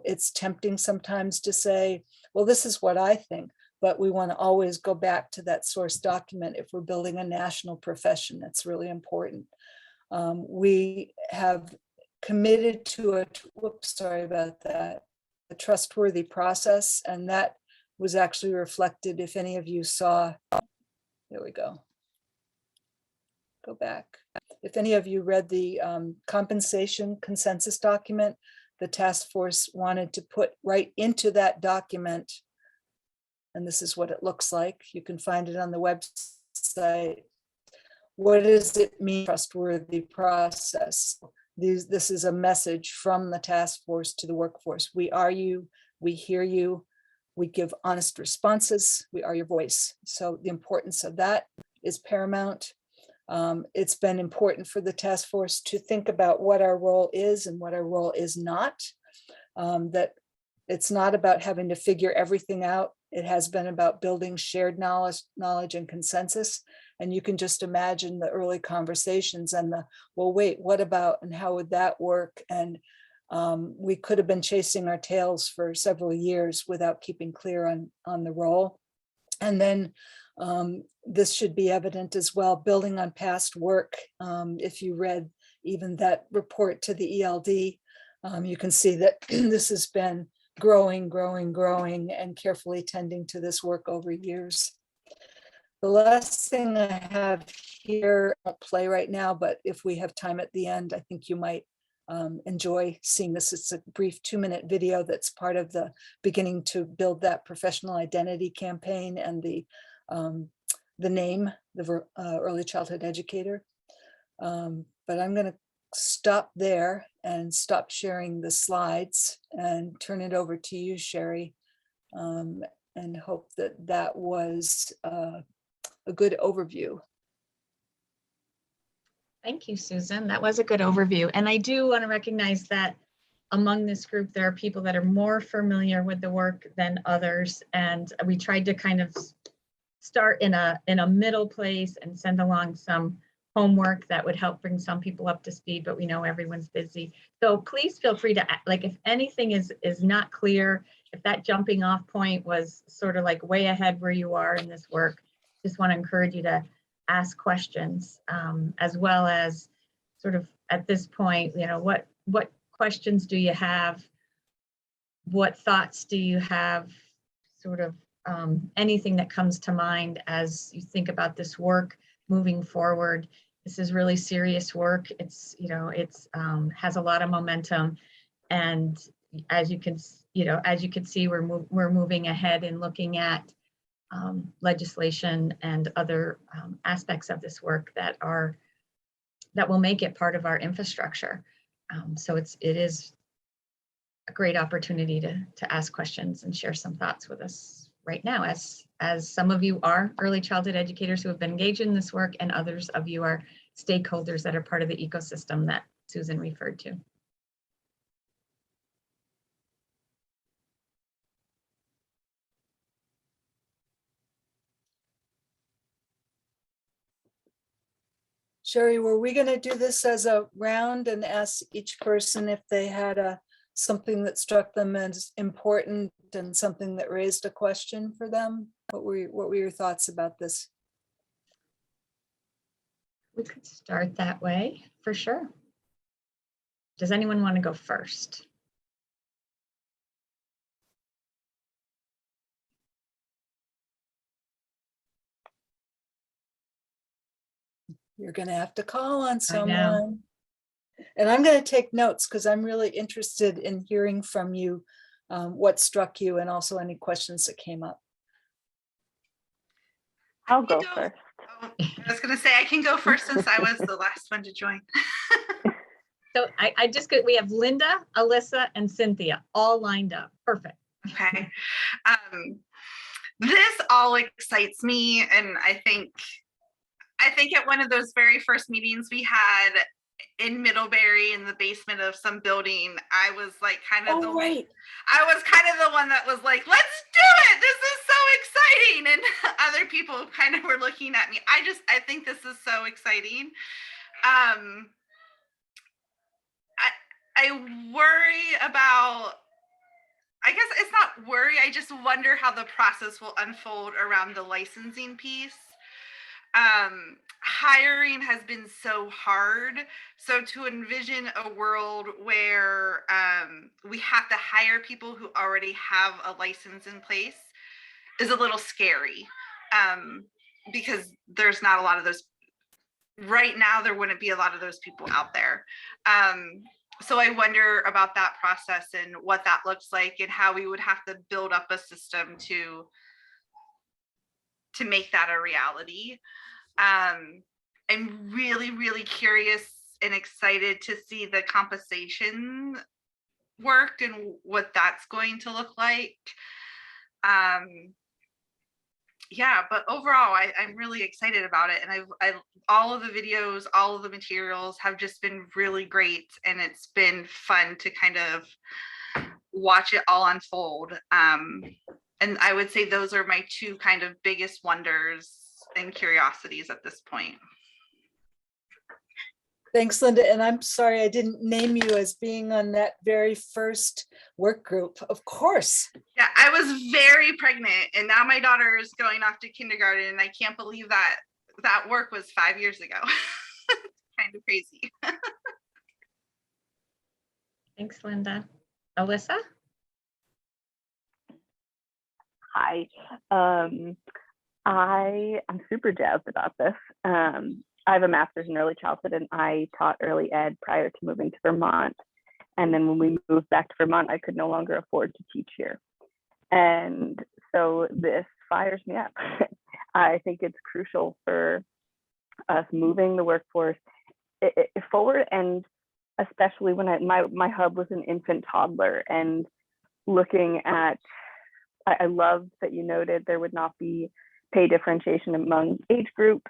It's tempting sometimes to say, well, this is what I think, but we want to always go back to that source document if we're building a national profession. That's really important. We have committed to a trustworthy process, and that was actually reflected, if any of you saw, there we go. Go back. If any of you read the compensation consensus document, the task force wanted to put right into that document, and this is what it looks like. You can find it on the website. What does it mean, trustworthy process? This is a message from the task force to the workforce. We are you, we hear you, we give honest responses, we are your voice. So the importance of that is paramount. It's been important for the task force to think about what our role is and what our role is not. That it's not about having to figure everything out. It has been about building shared knowledge and consensus. And you can just imagine the early conversations and well, wait, what about, and how would that work? And we could have been chasing our tails for several years without keeping clear on the role. And then this should be evident as well, building on past work. If you read even that report to the ELD, you can see that this has been growing, and carefully tending to this work over years. The last thing I have here, I won't play right now, but if we have time at the end, I think you might enjoy seeing this. It's a brief 2-minute video that's part of the beginning to build that professional identity campaign and the name, the early childhood educator. But I'm going to stop there and stop sharing the slides and turn it over to you, Sherry, and hope that that was a good overview. Thank you, Susan. That was a good overview. And I do want to recognize that among this group, there are people that are more familiar with the work than others. And we tried to kind of start in a middle place and send along some homework that would help bring some people up to speed, but we know everyone's busy. So please feel free to, like, if anything is not clear, if that jumping off point was sort of like way ahead where you are in this work, just want to encourage you to ask questions, as well as sort of at this point, you know, what questions do you have? What thoughts do you have? Sort of anything that comes to mind as you think about this work moving forward. This is really serious work. It's, you know, it's has a lot of momentum, and as you can see, we're moving ahead and looking at legislation and other aspects of this work that will make it part of our infrastructure. So it is a great opportunity to ask questions and share some thoughts with us right now, as some of you are early childhood educators who have been engaged in this work, and others of you are stakeholders that are part of the ecosystem that Susan referred to. Sherry, were we going to do this as a round and ask each person if they had something that struck them as important and something that raised a question for them? What were your thoughts about this? We could start that way for sure. Does anyone want to go first? You're going to have to call on I know. someone. And I'm going to take notes because I'm really interested in hearing from you what struck you and also any questions that came up. I'll go first. Oh, I was going to say I can go first since I was the last one to join. So we have Linda, Alyssa, and Cynthia all lined up. Perfect. Okay. This all excites me, and I think at one of those very first meetings we had in Middlebury in the basement of some building, I was like kind of I was kind of the one that was like, let's do it. This is so exciting. And other people kind of were looking at me. I think this is so exciting. I worry about, I guess it's not worry, I just wonder how the process will unfold around the licensing piece. Hiring has been so hard. So to envision a world where we have to hire people who already have a license in place is a little scary, because there's not a lot of those. Right now, there wouldn't be a lot of those people out there. So I wonder about that process and what that looks like and how we would have to build up a system to make that a reality. I'm really, really curious and excited to see the compensation work and what that's going to look like. Yeah, but overall, I'm really excited about it. And I've all of the videos, all of the materials have just been really great. And it's been fun to kind of watch it all unfold. And I would say those are my two kind of biggest wonders and curiosities at this point. Thanks, Linda. And I'm sorry I didn't name you as being on that very first work group. Of course. Yeah, I was very pregnant and now my daughter is going off to kindergarten and I can't believe that that work was 5 years ago. Kind of crazy. Thanks, Linda. Alyssa? Hi. I'm super jazzed about this. I have a master's in early childhood and I taught early ed prior to moving to Vermont. And then when we moved back to Vermont, I could no longer afford to teach here. And so this fires me up. I think it's crucial for us moving the workforce forward, and especially when my hub was an infant toddler, and looking at, I love that you noted there would not be pay differentiation among age groups.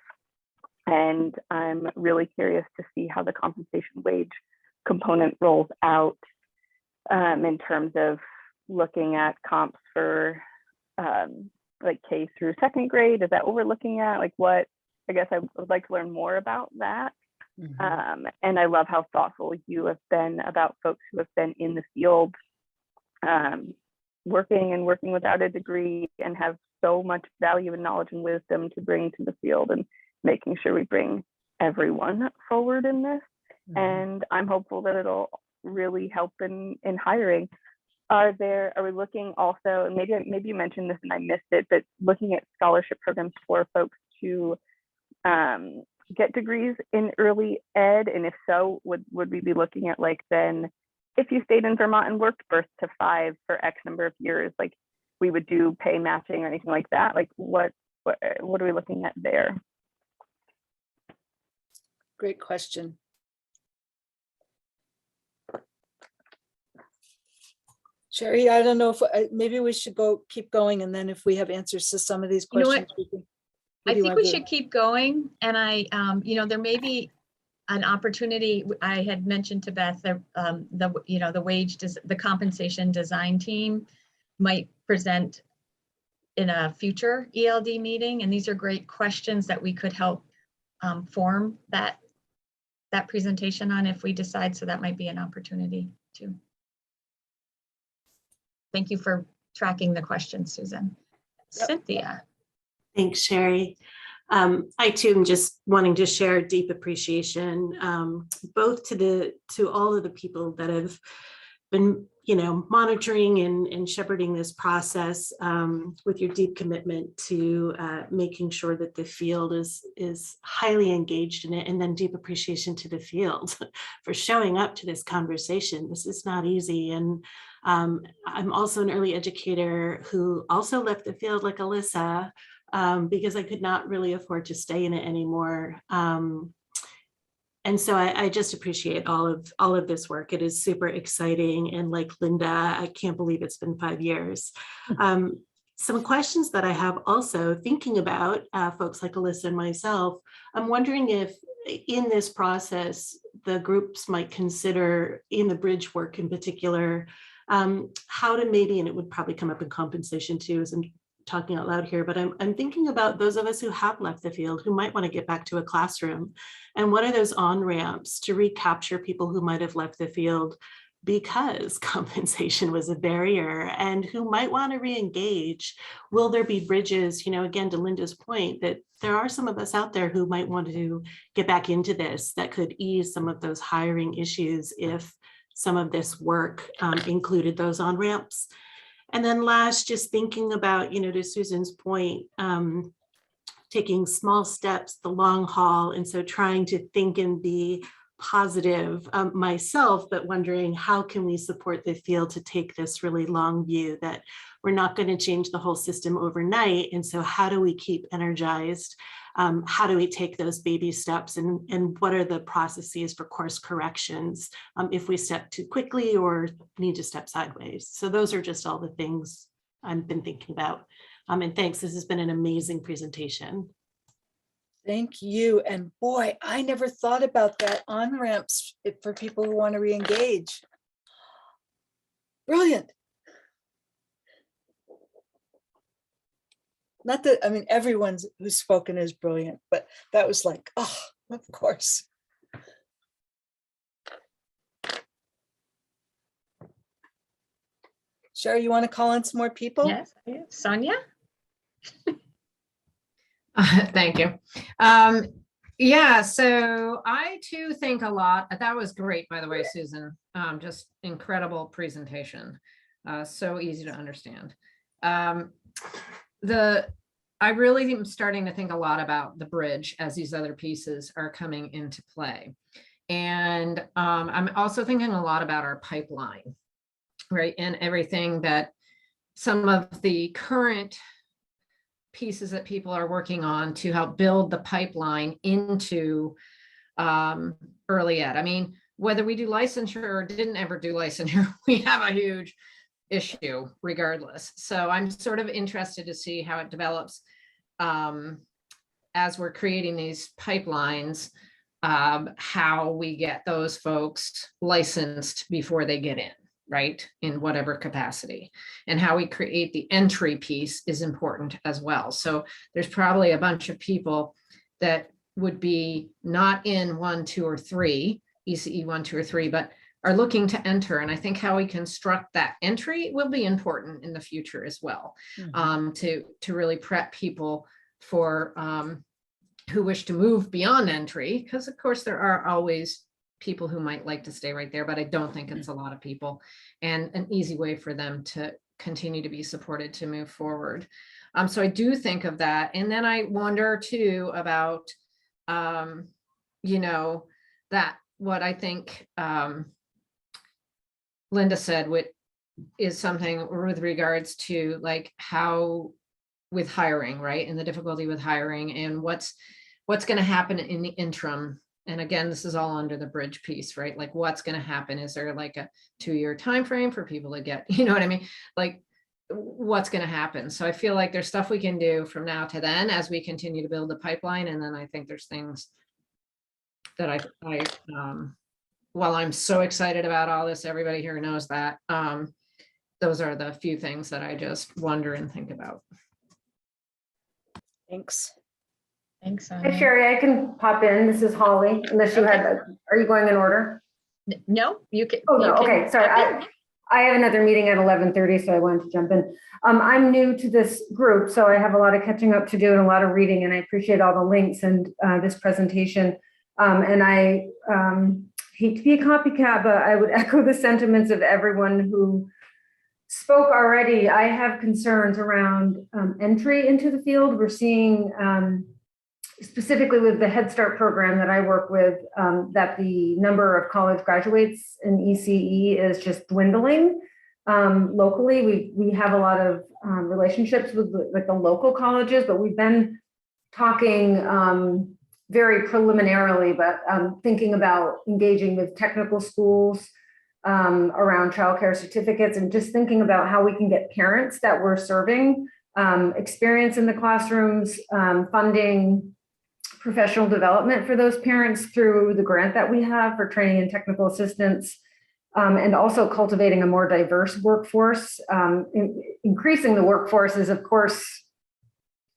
And I'm really curious to see how the compensation wage component rolls out in terms of looking at comps for like K through second grade. Is that what we're looking at? Like what, I guess I would like to learn more about that. Mm-hmm. And I love how thoughtful you have been about folks who have been in the field working without a degree and have so much value and knowledge and wisdom to bring to the field, and making sure we bring everyone forward in this. Mm-hmm. And I'm hopeful that it'll really help in hiring. Are we looking also, and maybe you mentioned this and I missed it, but looking at scholarship programs for folks to get degrees in early ed? And if so, would we be looking at, like, then if you stayed in Vermont and worked birth to 5 for X number of years, like, we would do pay matching or anything like that. Like what are we looking at there? Great question. Sherry, I don't know if maybe we should keep going, and then if we have answers to some of these You know what? questions, we can. I think we should keep going. And there may be an opportunity. I had mentioned to Beth that the compensation design team might present in a future ELD meeting. And these are great questions that we could help form that presentation on if we decide. So that might be an opportunity too. Thank you for tracking the questions, Susan. Yep. Cynthia. Thanks, Sherry. I too am just wanting to share deep appreciation, both to all of the people that have been, monitoring and shepherding this process, with your deep commitment to making sure that the field is highly engaged in it, and then deep appreciation to the field for showing up to this conversation. This is not easy. And I'm also an early educator who also left the field like Alyssa, because I could not really afford to stay in it anymore. And so I just appreciate all of this work. It is super exciting. And like Linda, I can't believe it's been 5 years. Some questions that I have also thinking about folks like Alyssa and myself, I'm wondering if in this process, the groups might consider, in the bridge work in particular, how to maybe, and it would probably come up in compensation too, as I'm talking out loud here, but I'm thinking about those of us who have left the field, who might want to get back to a classroom. And what are those on-ramps to recapture people who might have left the field because compensation was a barrier, and who might want to re-engage? Will there be bridges, again, to Linda's point, that there are some of us out there who might want to get back into this, that could ease some of those hiring issues if some of this work included those on-ramps. And then last, just thinking about, to Susan's point, taking small steps, the long haul. And so trying to think and be positive myself, but wondering how can we support the field to take this really long view that we're not going to change the whole system overnight. And so how do we keep energized? How do we take those baby steps, and what are the processes for course corrections if we step too quickly or need to step sideways? So those are just all the things I've been thinking about. And thanks, this has been an amazing presentation. Thank you. And boy, I never thought about that on-ramps for people who want to re-engage. Brilliant. Not that, everyone who's spoken is brilliant, but that was like, oh, of course. Sherry, you want to call on some more people? Yes, Sonia? Thank you. Yeah, so I too think a lot. That was great, by the way, Susan. Just incredible presentation. So easy to understand. I really am starting to think a lot about the bridge as these other pieces are coming into play. And I'm also thinking a lot about our pipeline, right? And everything that some of the current pieces that people are working on to help build the pipeline into early ed. Whether we do licensure or didn't ever do licensure, we have a huge issue regardless. So I'm sort of interested to see how it develops as we're creating these pipelines, how we get those folks licensed before they get in, right, in whatever capacity, and how we create the entry piece is important as well. So there's probably a bunch of people that would be not in 1, 2, or 3, ECE 1, 2, or 3, but are looking to enter. And I think how we construct that entry will be important in the future as well, to really prep people for who wish to move beyond entry, because of course there are always people who might like to stay right there, but I don't think it's a lot of people, and an easy way for them to continue to be supported to move forward. So I do think of that. And then I wonder too about, that what I think Linda said, is something with regards to like how with hiring, right? And the difficulty with hiring and what's going to happen in the interim. And again, this is all under the bridge piece, right? Like what's going to happen? Is there like a 2-year time frame for people to get, you know what I mean? Like what's going to happen? So I feel like there's stuff we can do from now to then as we continue to build the pipeline. And then I think there's things that while I'm so excited about all this, everybody here knows that, those are the few things that I just wonder and think about. Thanks. Thanks, Hi, Anya. Sherry, I can pop in. This is Holly, unless you had, are you going in order? No, you can. Oh, no, you can okay, sorry. jump in. I have another meeting at 11:30, so I wanted to jump in. I'm new to this group, so I have a lot of catching up to do and a lot of reading, and I appreciate all the links and this presentation. And I hate to be a copycat, but I would echo the sentiments of everyone who spoke already. I have concerns around entry into the field. We're seeing, specifically with the Head Start program that I work with, that the number of college graduates in ECE is just dwindling. Locally, we have a lot of relationships with the local colleges, but we've been talking very preliminarily, but thinking about engaging with technical schools around childcare certificates, and just thinking about how we can get parents that we're serving experience in the classrooms, funding professional development for those parents through the grant that we have for training and technical assistance, and also cultivating a more diverse workforce. Increasing the workforce is, of course,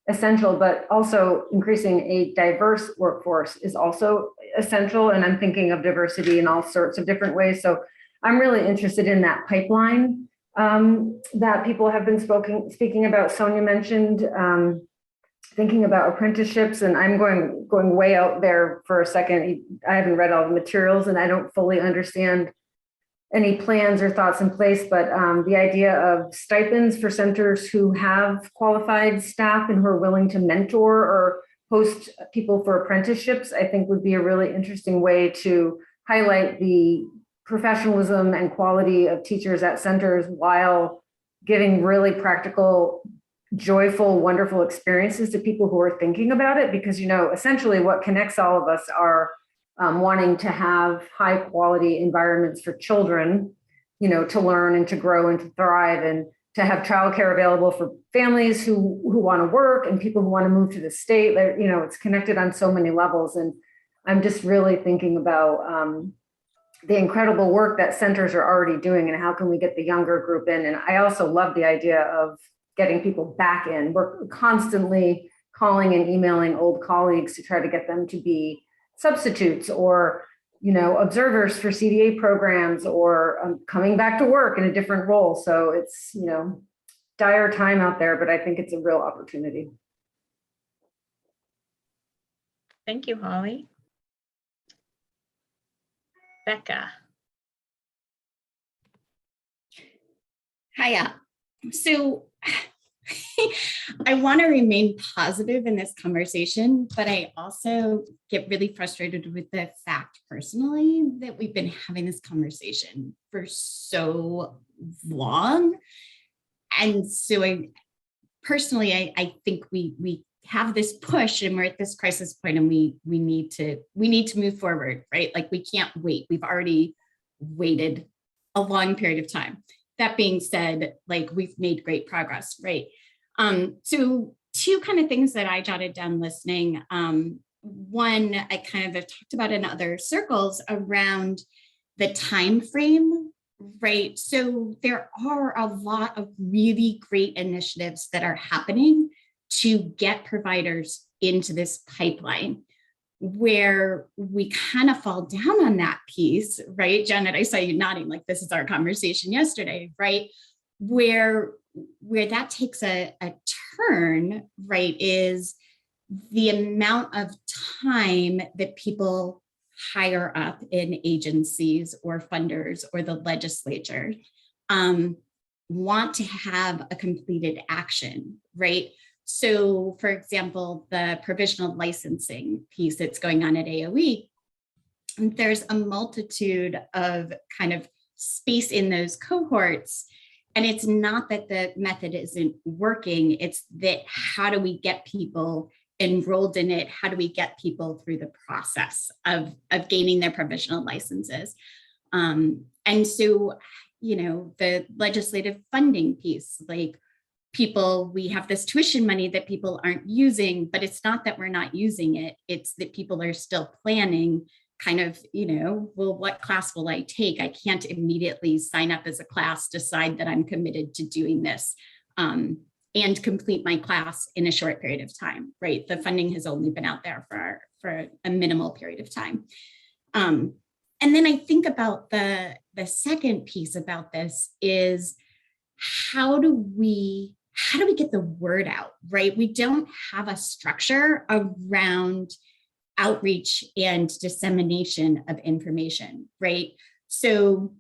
essential, but also increasing a diverse workforce is also essential. And I'm thinking of diversity in all sorts of different ways. So I'm really interested in that pipeline that people have been speaking about. Sonia mentioned thinking about apprenticeships, and I'm going way out there for a second. I haven't read all the materials and I don't fully understand any plans or thoughts in place, but the idea of stipends for centers who have qualified staff and who are willing to mentor or host people for apprenticeships, I think would be a really interesting way to highlight the professionalism and quality of teachers at centers while giving really practical, joyful, wonderful experiences to people who are thinking about it. Because, you know, essentially what connects all of us are wanting to have high quality environments for children, you know, to learn and to grow and to thrive, and to have childcare available for families who want to work and people who want to move to the state. You know, it's connected on so many levels. And I'm just really thinking about the incredible work that centers are already doing and how can we get the younger group in. And I also love the idea of getting people back in. We're constantly calling and emailing old colleagues to try to get them to be substitutes or, you know, observers for CDA programs, or coming back to work in a different role. So it's, you know, dire time out there, but I think it's a real opportunity. Thank you, Holly. Becca. Hiya. So I want to remain positive in this conversation, but I also get really frustrated with the fact personally that we've been having this conversation for so long. And so I think we have this push and we're at this crisis point, and we need to move forward, right? Like we can't wait. We've already waited a long period of time. That being said, like we've made great progress, right? So two kind of things that I jotted down listening. One, I kind of have talked about in other circles around the time frame, right? So there are a lot of really great initiatives that are happening to get providers into this pipeline. Where we kind of fall down on that piece, right? Janet, I saw you nodding like this is our conversation yesterday, right? Where that takes a turn, right, is the amount of time that people higher up in agencies or funders or the legislature want to have a completed action, right? So, for example, the provisional licensing piece that's going on at AOE, there's a multitude of kind of space in those cohorts And it's not that the method isn't working, it's that how do we get people enrolled in it? How do we get people through the process of gaining their provisional licenses? And so, you know, the legislative funding piece, like people, we have this tuition money that people aren't using, but it's not that we're not using it. It's that people are still planning kind of, you know, well, what class will I take? I can't immediately sign up as a class, decide that I'm committed to doing this, and complete my class in a short period of time, right? The funding has only been out there for a minimal period of time. And then I think about the second piece about this is how do we get the word out, right? We don't have a structure around outreach and dissemination of information, right? So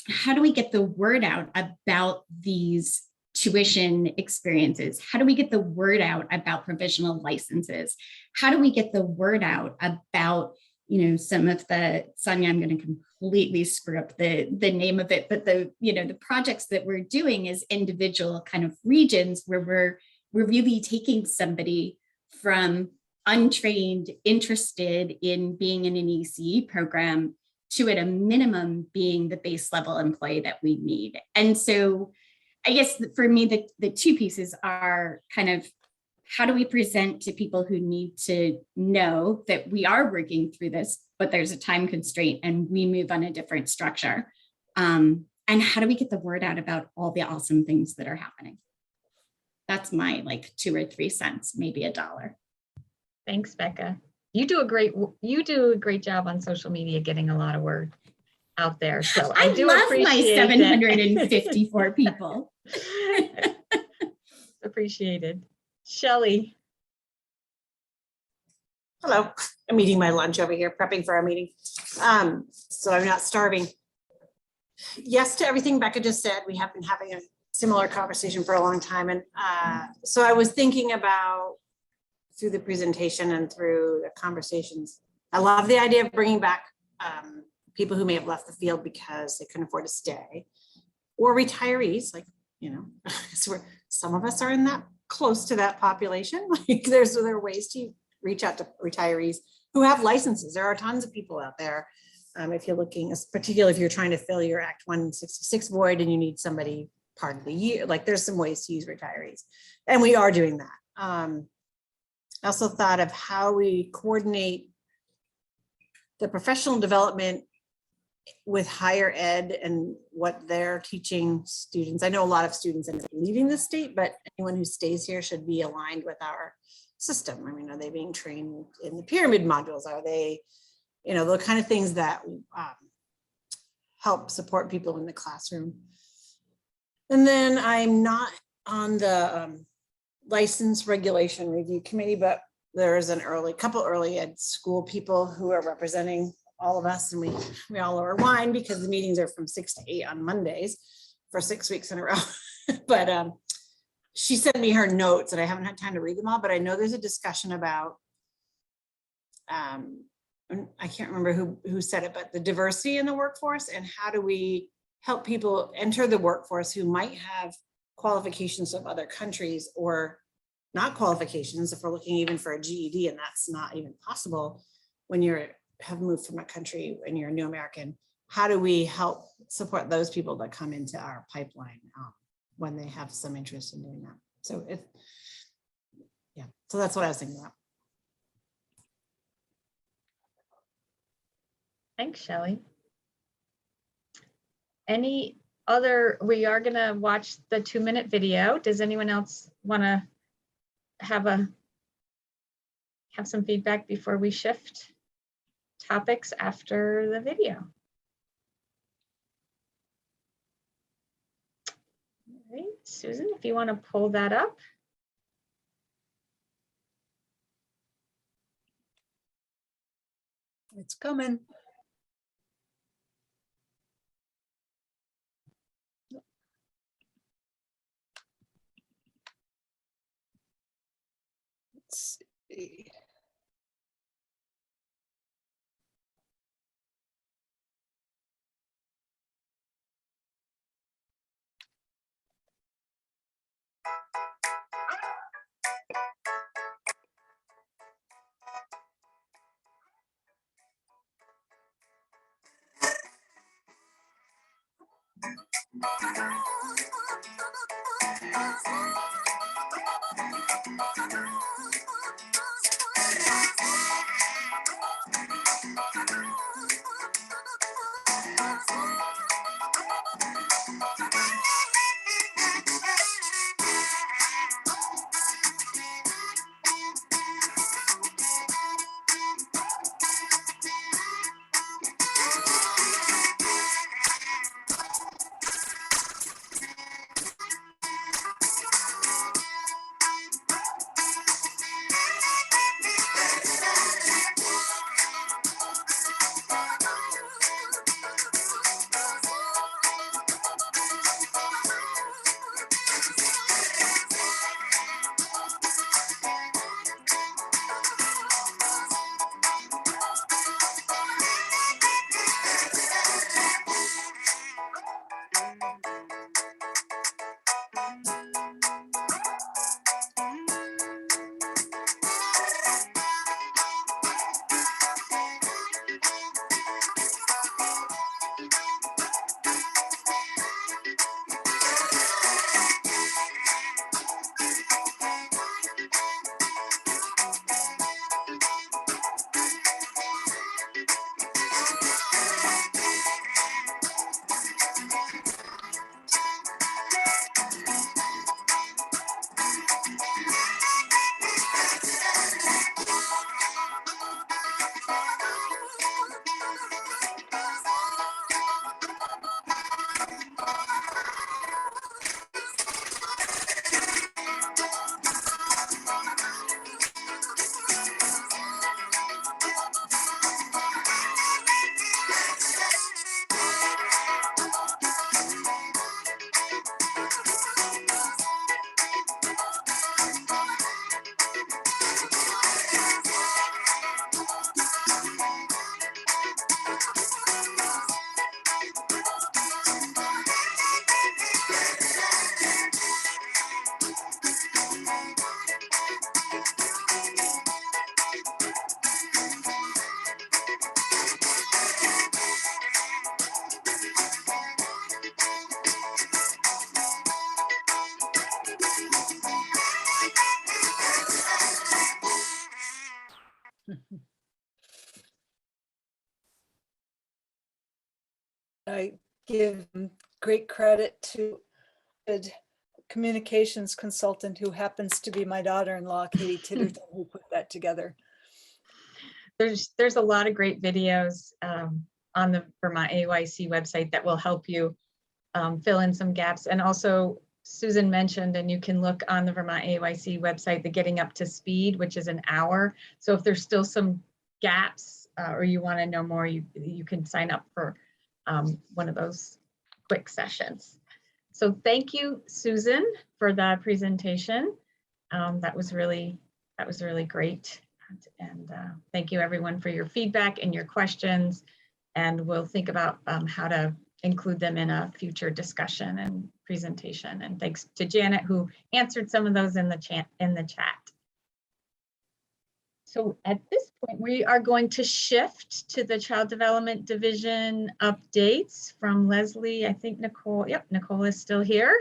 how do we get the word out about these tuition experiences? How do we get the word out about provisional licenses? How do we get the word out about, you know, some of the, Sonia, I'm going to completely screw up the name of it, but the, you know, the projects that we're doing as individual kind of regions where we're really taking somebody from untrained, interested in being in an ECE program to at a minimum being the base level employee that we need. And so I guess for me, the two pieces are kind of how do we present to people who need to know that we are working through this, but there's a time constraint and we move on a different structure. And how do we get the word out about all the awesome things that are happening? That's my like 2 or 3 cents, maybe $1. Thanks, Becca. You do a great job on social media, getting a lot of word out there. So I do love appreciate my that. 754 people. Appreciated. Shelley. Hello, I'm eating my lunch over here, prepping for our meeting. So I'm not starving. Yes to everything Becca just said. We have been having a similar conversation for a long time. And so I was thinking about through the presentation and through the conversations, I love the idea of bringing back people who may have left the field because they couldn't afford to stay, or retirees, like, you know, so some of us are in that close to that population. Like there are ways to reach out to retirees who have licenses. There are tons of people out there. If you're looking, particularly if you're trying to fill your Act 166 void and you need somebody part of the year, like there's some ways to use retirees. And we are doing that. I also thought of how we coordinate the professional development with higher ed and what they're teaching students. I know a lot of students end up leaving the state, but anyone who stays here should be aligned with our system. I mean, are they being trained in the pyramid modules? Are they, you know, the kind of things that help support people in the classroom? And then I'm not on the license regulation review committee, but there is couple early ed school people who are representing all of us, and we all are wine because the meetings are from 6 to 8 on Mondays for 6 weeks in a row. But she sent me her notes and I haven't had time to read them all, but I know there's a discussion about I can't remember who said it, but the diversity in the workforce and how do we help people enter the workforce who might have qualifications of other countries or not qualifications, if we're looking even for a GED, and that's not even possible when you have moved from a country and you're a new American. How do we help support those people that come into our pipeline when they have some interest in doing that? So so that's what I was thinking about. Thanks, Shelley. Any other, we are going to watch the 2-minute video. Does anyone else want to have some feedback before we shift topics after the video? All right, Susan, if you want to pull that up. It's coming. Let's see. I give great credit to a communications consultant who happens to be my daughter-in-law, Katie Titterton, who put that together. There's a lot of great videos on the Vermont AYC website that will help you fill in some gaps. And also Susan mentioned, and you can look on the Vermont AYC website, the Getting Up to Speed, which is an hour. So if there's still some gaps or you want to know more, you can sign up for one of those quick sessions. So thank you, Susan, for that presentation. That was really great. And thank you everyone for your feedback and your questions. And we'll think about how to include them in a future discussion and presentation. And thanks to Janet, who answered some of those in the chat. So at this point, we are going to shift to the Child Development Division updates from Leslie. I think Nicole, yep, Nicole is still here.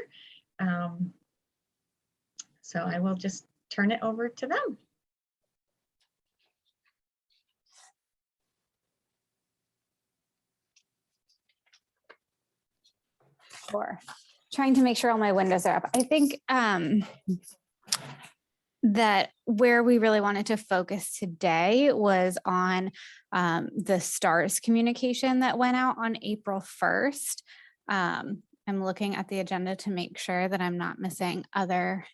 So I will just turn it over to them. Sure. Trying to make sure all my windows are up. I think that where we really wanted to focus today was on the STARS communication that went out on April 1st. I'm looking at the agenda to make sure that I'm not missing other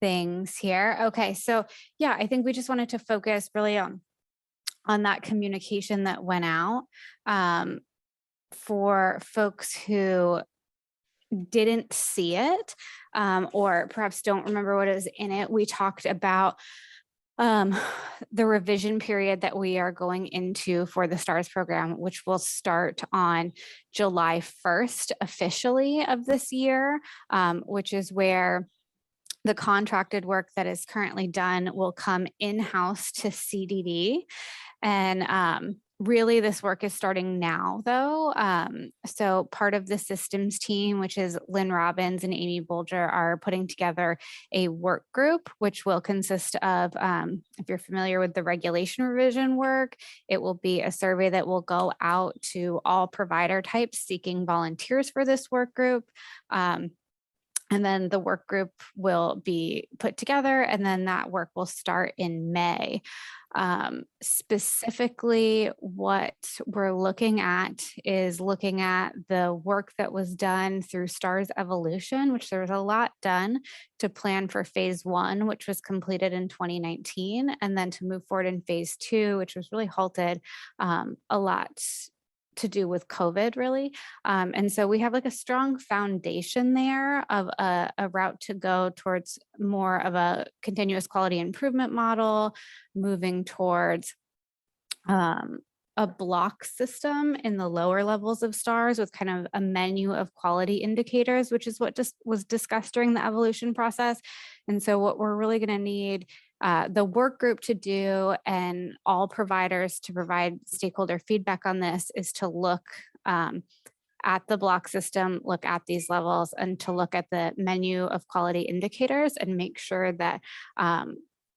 things here. Okay, so yeah, I think we just wanted to focus really on that communication that went out. For folks who didn't see it or perhaps don't remember what is in it, we talked about the revision period that we are going into for the STARS program, which will start on July 1st officially of this year, which is where the contracted work that is currently done will come in-house to CDD. And really this work is starting now though. So part of the systems team, which is Lynn Robbins and Amy Bolger, are putting together a work group, which will consist of, if you're familiar with the regulation revision work, it will be a survey that will go out to all provider types seeking volunteers for this work group. And then the work group will be put together, and then that work will start in May. Specifically, what we're looking at is looking at the work that was done through STARS evolution, which there was a lot done to plan for phase 1, which was completed in 2019, and then to move forward in phase 2, which was really halted, a lot to do with COVID really. And so we have like a strong foundation there of a route to go towards more of a continuous quality improvement model, moving towards a block system in the lower levels of STARS with kind of a menu of quality indicators, which is what just was discussed during the evolution process. And so what we're really going to need the work group to do, and all providers to provide stakeholder feedback on this, is to look at the block system, look at these levels, and to look at the menu of quality indicators and make sure that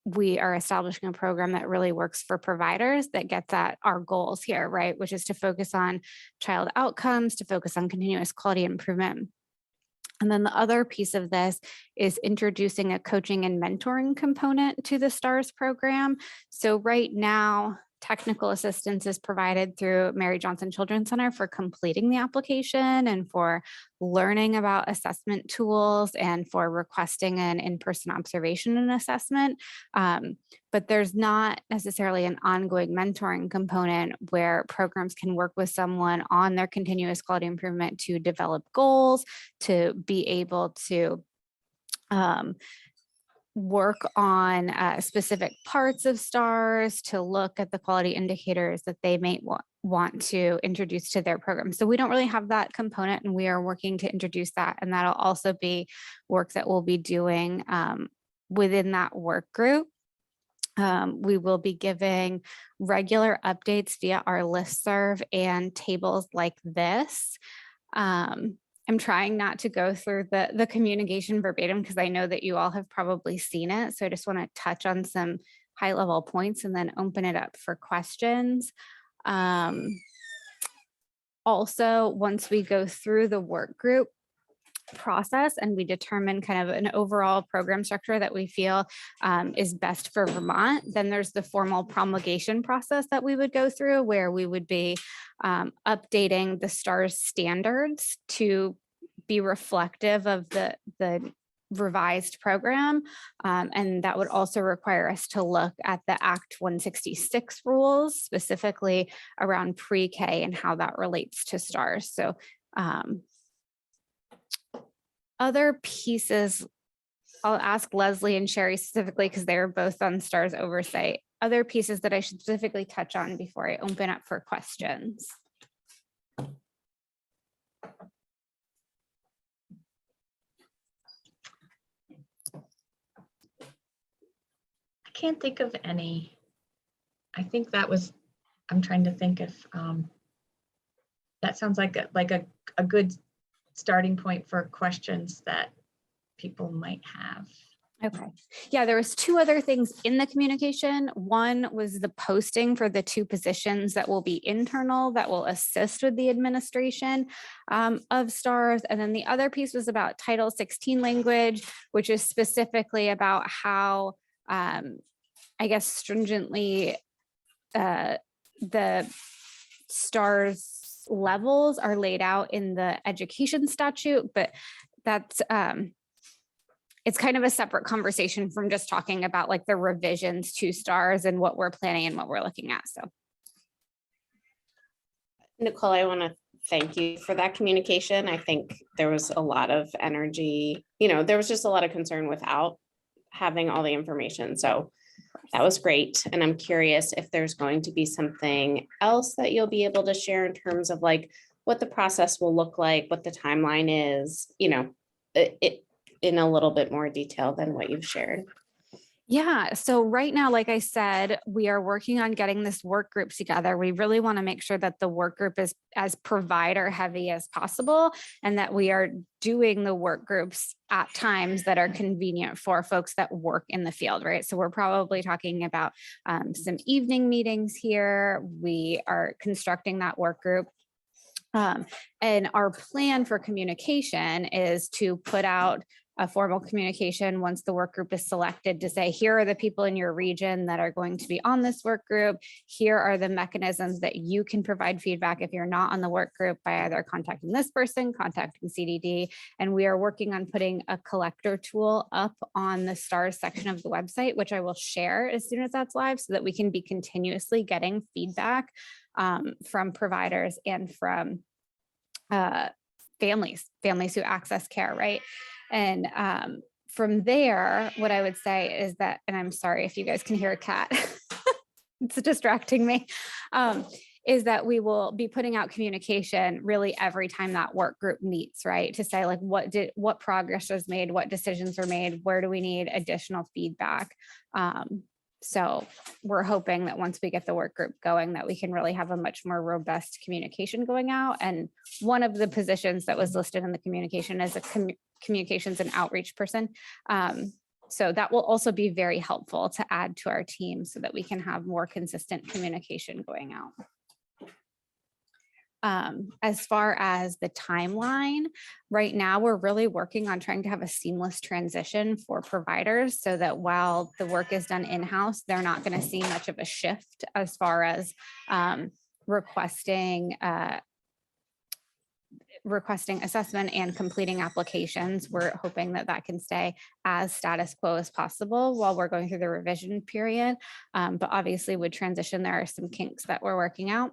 we are establishing a program that really works for providers, that gets at our goals here, right? Which is to focus on child outcomes, to focus on continuous quality improvement. And then the other piece of this is introducing a coaching and mentoring component to the STARS program. So right now, technical assistance is provided through Mary Johnson Children's Center for completing the application and for learning about assessment tools and for requesting an in-person observation and assessment. But there's not necessarily an ongoing mentoring component where programs can work with someone on their continuous quality improvement to develop goals, to be able to work on specific parts of STARS, to look at the quality indicators that they may want to introduce to their program. So we don't really have that component, and we are working to introduce that. And that'll also be work that we'll be doing within that work group. We will be giving regular updates via our listserv and tables like this. I'm trying not to go through the communication verbatim because I know that you all have probably seen it. So I just want to touch on some high level points and then open it up for questions. Also, once we go through the work group process and we determine kind of an overall program structure that we feel is best for Vermont, then there's the formal promulgation process that we would go through, where we would be updating the STARS standards to be reflective of the revised program. And that would also require us to look at the Act 166 rules, specifically around pre-K and how that relates to STARS. So other pieces, I'll ask Leslie and Sherry specifically because they were both on STARS oversight. Other pieces that I should specifically touch on before I open up for questions. I can't think of any. I think that was, I'm trying to think if that sounds like a good starting point for questions that people might have. Okay. Yeah, there was two other things in the communication. One was the posting for the two positions that will be internal, that will assist with the administration of STARS. And then the other piece was about Title 16 language, which is specifically about how, I guess, stringently the STARS levels are laid out in the education statute, but that's it's kind of a separate conversation from just talking about like the revisions to STARS and what we're planning and what we're looking at. So Nicole, I want to thank you for that communication. I think there was a lot of energy, there was just a lot of concern without having all the information. So that was great. And I'm curious if there's going to be something else that you'll be able to share in terms of like what the process will look like, what the timeline is, in a little bit more detail than what you've shared. Yeah, so right now, like I said, we are working on getting this work group together. We really want to make sure that the work group is as provider heavy as possible, and that we are doing the work groups at times that are convenient for folks that work in the field, right? So we're probably talking about some evening meetings here. We are constructing that work group. And our plan for communication is to put out a formal communication once the work group is selected to say, here are the people in your region that are going to be on this work group. Here are the mechanisms that you can provide feedback if you're not on the work group by either contacting this person, contacting CDD. And we are working on putting a collector tool up on the STARS section of the website, which I will share as soon as that's live so that we can be continuously getting feedback from providers and from families who access care, right? And from there, what I would say is that, and I'm sorry if you guys can hear a cat, it's distracting me, is that we will be putting out communication really every time that work group meets, right? To say like, what progress was made, what decisions were made, where do we need additional feedback? So we're hoping that once we get the work group going, that we can really have a much more robust communication going out. And one of the positions that was listed in the communication is a communications and outreach person. So that will also be very helpful to add to our team so that we can have more consistent communication going out. As far as the timeline, right now, we're really working on trying to have a seamless transition for providers so that while the work is done in-house, they're not going to see much of a shift as far as requesting assessment and completing applications. We're hoping that that can stay as status quo as possible while we're going through the revision period. But obviously with transition, there are some kinks that we're working out.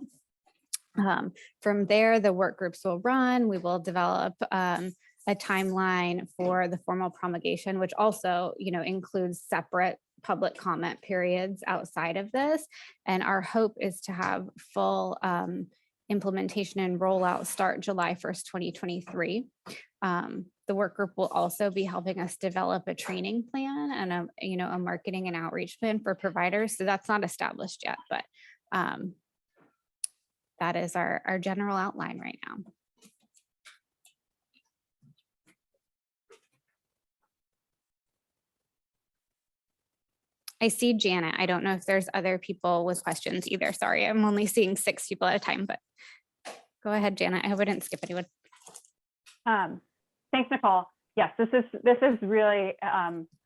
From there, the work groups will run. We will develop a timeline for the formal promulgation, which also, includes separate public comment periods outside of this. And our hope is to have full implementation and rollout start July 1st, 2023. The work group will also be helping us develop a training plan and a marketing and outreach plan for providers. So that's not established yet, but that is our general outline right now. I see Janet. I don't know if there's other people with questions either. Sorry, I'm only seeing 6 people at a time, but go ahead, Janet. I hope I didn't skip anyone. Thanks, Nicole. Yes, this is really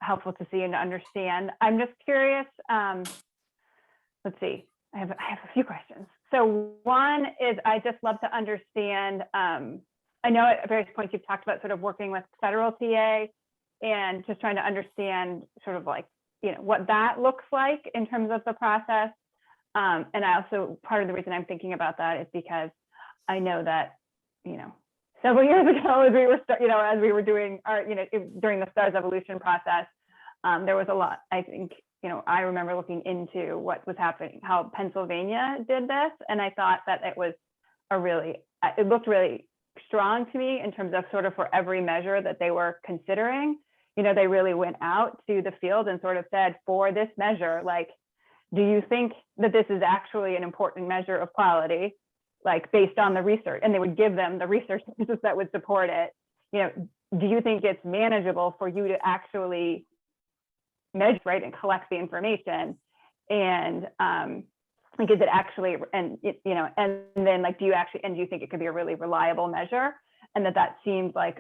helpful to see and to understand. I'm just curious. Let's see. I have a few questions. So one is I just love to understand. I know at various points you've talked about sort of working with federal TA and just trying to understand sort of like, what that looks like in terms of the process. And I also, part of the reason I'm thinking about that is because I know that, several years ago, as we were doing our, during the STARS evolution process, there was a lot, I think, I remember looking into what was happening, how Pennsylvania did this. And I thought that it was it looked really strong to me in terms of sort of for every measure that they were considering. They really went out to the field and sort of said, for this measure, like, do you think that this is actually an important measure of quality, like based on the research? And they would give them the research that would support it. Do you think it's manageable for you to actually measure, right, and collect the information? And like, is it actually, and then like, do you think it could be a really reliable measure? And that seems like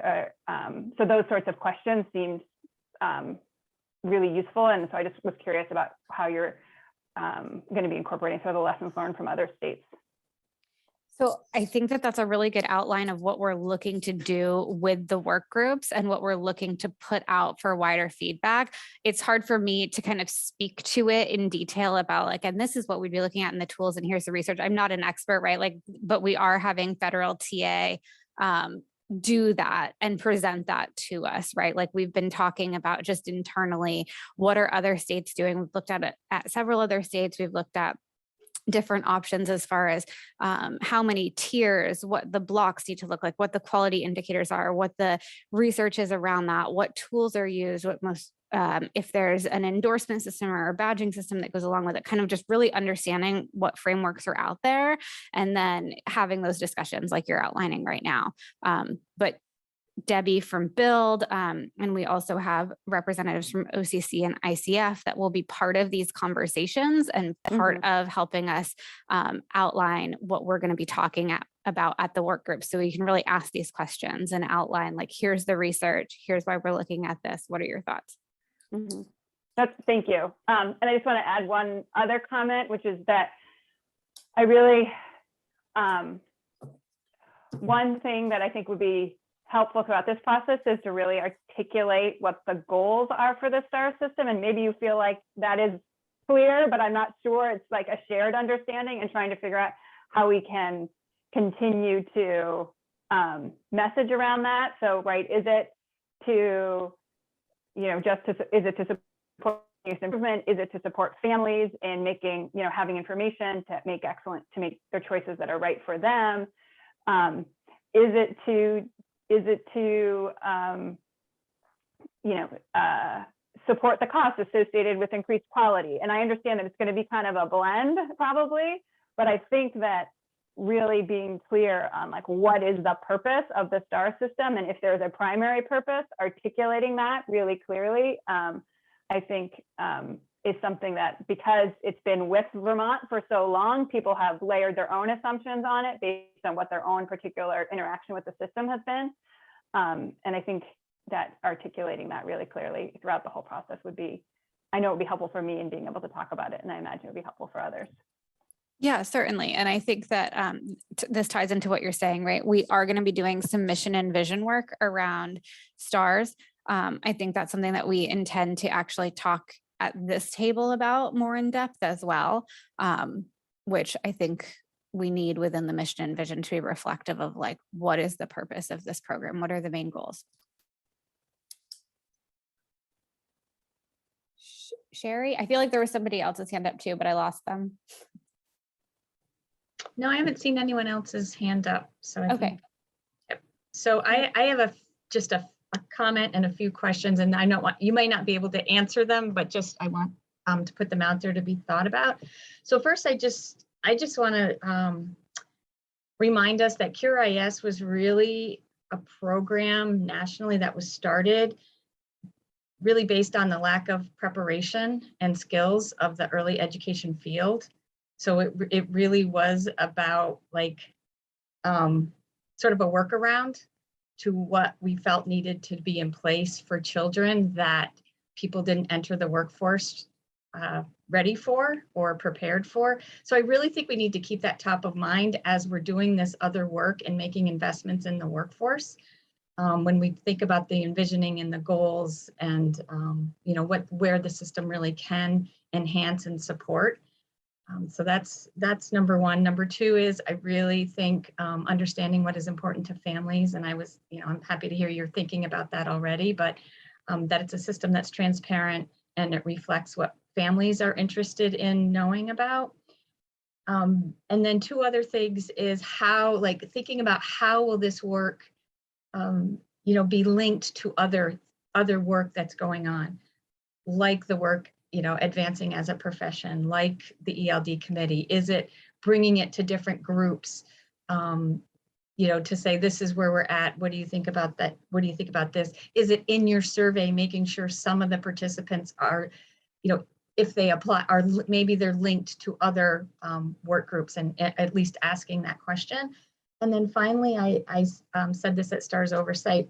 so those sorts of questions seemed really useful. And so I just was curious about how you're going to be incorporating some of the lessons learned from other states. So I think that that's a really good outline of what we're looking to do with the work groups and what we're looking to put out for wider feedback. It's hard for me to kind of speak to it in detail about like, and this is what we'd be looking at in the tools, and here's the research. I'm not an expert, right? Like, but we are having federal TA do that and present that to us, right? Like we've been talking about just internally, what are other states doing? We've looked at it at several other states. We've looked at different options as far as how many tiers, what the blocks need to look like, what the quality indicators are, what the research is around that, what tools are used, what most, if there's an endorsement system or a badging system that goes along with it, kind of just really understanding what frameworks are out there and then having those discussions like you're outlining right now. But Debbie from Build, and we also have representatives from OCC and ICF that will be part of these conversations and part of helping us outline what we're going to be talking about at the work group. So we can really ask these questions and outline, like, here's the research, here's why we're looking at this. What are your thoughts? Thank you. And I just want to add one other comment, which is that I really, one thing that I think would be helpful throughout this process is to really articulate what the goals are for the STAR system. And maybe you feel like that is clear, but I'm not sure it's like a shared understanding, and trying to figure out how we can continue to message around that. So, right, is it to, is it to support youth improvement? Is it to support families in making, having information to make their choices that are right for them? Is it to support the costs associated with increased quality? And I understand that it's going to be kind of a blend probably, but I think that really being clear on like what is the purpose of the STAR system, and if there's a primary purpose, articulating that really clearly, I think is something that, because it's been with Vermont for so long, people have layered their own assumptions on it based on what their own particular interaction with the system has been. And I think that articulating that really clearly throughout the whole process would be, I know it would be helpful for me in being able to talk about it, and I imagine it would be helpful for others. Yeah, certainly. And I think that this ties into what you're saying, right? We are going to be doing some mission and vision work around STARS. I think that's something that we intend to actually talk at this table about more in depth as well, which I think we need within the mission and vision to be reflective of, like, what is the purpose of this program? What are the main goals? Sherry, I feel like there was somebody else's hand up too, but I lost them. No, I haven't seen anyone else's hand up. So I Okay. think, yep. So I have just a comment and a few questions, and I don't want, you might not be able to answer them, but just I want to put them out there to be thought about. So first, I just want to remind us that Cure IS was really a program nationally that was started really based on the lack of preparation and skills of the early education field. So it really was about like sort of a workaround to what we felt needed to be in place for children that people didn't enter the workforce ready for or prepared for. So I really think we need to keep that top of mind as we're doing this other work and making investments in the workforce. When we think about the envisioning and the goals and where the system really can enhance and support. So that's number one. Number two is I really think understanding what is important to families. And I was, I'm happy to hear you're thinking about that already, but that it's a system that's transparent and it reflects what families are interested in knowing about. And then two other things is how, like, thinking about how will this work, be linked to other work that's going on, like the work, advancing as a profession, like the ELD committee. Is it bringing it to different groups, to say, this is where we're at. What do you think about that? What do you think about this? Is it in your survey, making sure some of the participants are, if they apply, or maybe they're linked to other work groups, and at least asking that question. And then finally, I said this at STARS Oversight,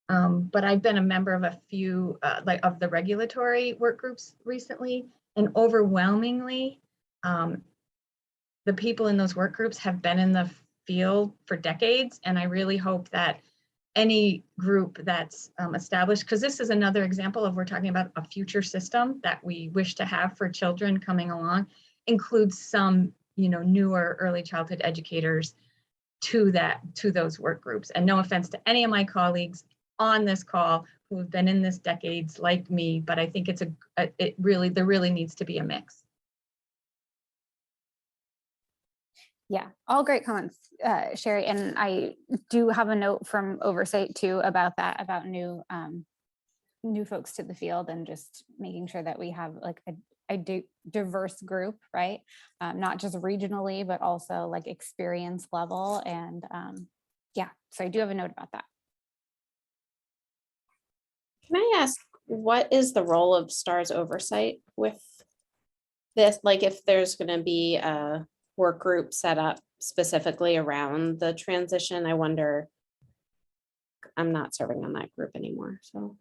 but I've been a member of a few of the regulatory work groups recently, and overwhelmingly, the people in those work groups have been in the field for decades. And I really hope that any group that's established, because this is another example of, we're talking about a future system that we wish to have for children coming along, includes some, newer early childhood educators to those work groups. And no offense to any of my colleagues on this call who have been in this decades like me, but I think there really needs to be a mix. Yeah, all great comments, Sherry. And I do have a note from oversight too about that, about new folks to the field and just making sure that we have like a diverse group, right? Not just regionally, but also like experience level. And yeah, so I do have a note about that. Can I ask, what is the role of STARS oversight with this? Like if there's going to be a work group set up specifically around the transition, I wonder, I'm not serving on that group anymore, so.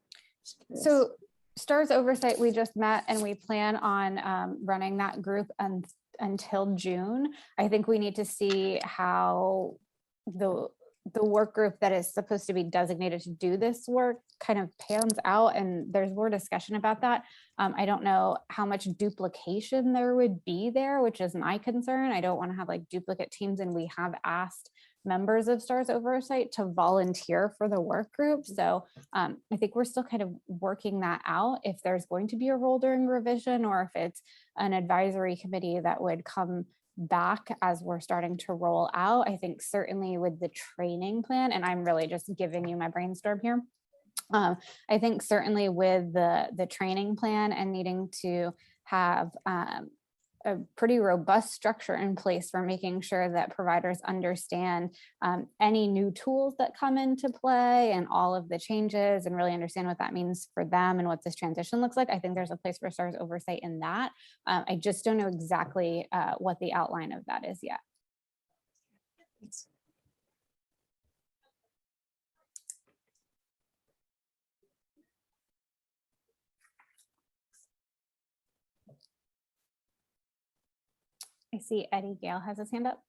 So STARS oversight, we just met and we plan on running that group until June. I think we need to see how the work group that is supposed to be designated to do this work kind of pans out, and there's more discussion about that. I don't know how much duplication there would be there, which is my concern. I don't want to have like duplicate teams, and we have asked members of STARS oversight to volunteer for the work group. So I think we're still kind of working that out, if there's going to be a role during revision or if it's an advisory committee that would come back as we're starting to roll out. I think certainly with the training plan, and I'm really just giving you my brainstorm here. I think certainly with the training plan and needing to have a pretty robust structure in place for making sure that providers understand any new tools that come into play and all of the changes, and really understand what that means for them and what this transition looks like. I think there's a place for STARS oversight in that. I just don't know exactly what the outline of that is yet. I see Eddie Gale has his hand up.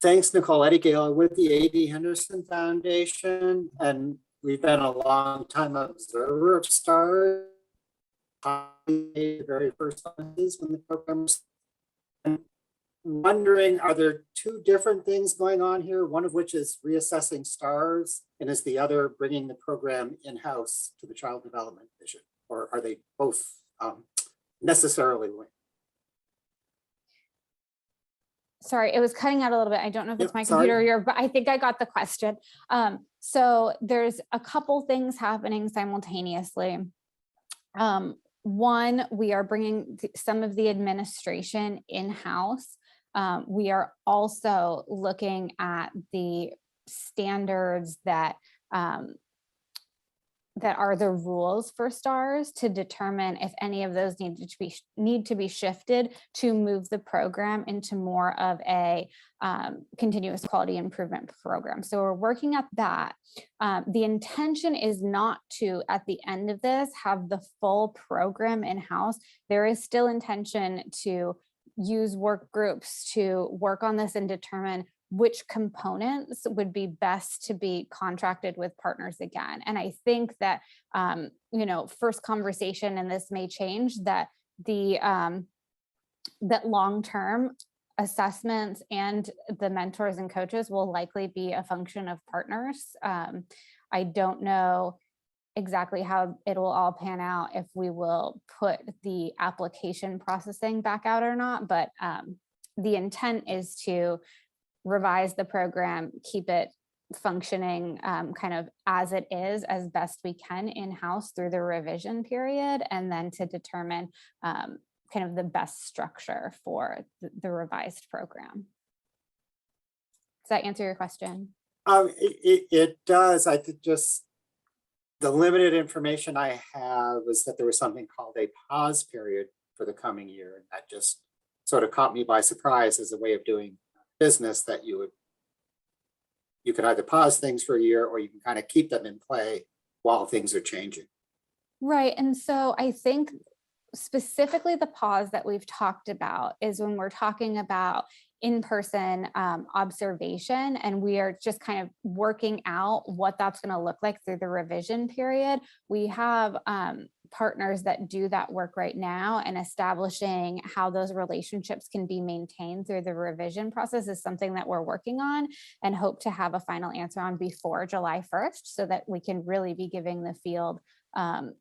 Thanks, Nicole. Eddie Gale with the A.D. Henderson Foundation, and we've been a long time observer of STARS. The very first ones when the program was wondering, are there two different things going on here? One of which is reassessing STARS, and is the other bringing the program in-house to the Child Development Division? Or are they both necessarily linked? Sorry, it was cutting out a little bit. I don't know if it's my sorry. computer or your, but I think I got the question. So there's a couple things happening simultaneously. One, we are bringing some of the administration in-house. We are also looking at the standards that that are the rules for STARS to determine if any of those need to be shifted to move the program into more of a continuous quality improvement program. So we're working at that. The intention is not to, at the end of this, have the full program in-house. There is still intention to use work groups to work on this and determine which components would be best to be contracted with partners again. And I think that, you know, first conversation, and this may change, that the that long-term assessments and the mentors and coaches will likely be a function of partners. I don't know exactly how it will all pan out, if we will put the application processing back out or not, but the intent is to revise the program, keep it functioning kind of as it is, as best we can in-house through the revision period, and then to determine kind of the best structure for the revised program. Does that answer your question? It does. I think just the limited information I have is that there was something called a pause period for the coming year, and that just sort of caught me by surprise as a way of doing business, that you could either pause things for a year or you can kind of keep them in play while things are changing. Right. And so I think specifically the pause that we've talked about is when we're talking about in-person observation, and we are just kind of working out what that's going to look like through the revision period. We have partners that do that work right now, and establishing how those relationships can be maintained through the revision process is something that we're working on and hope to have a final answer on before July 1st, so that we can really be giving the field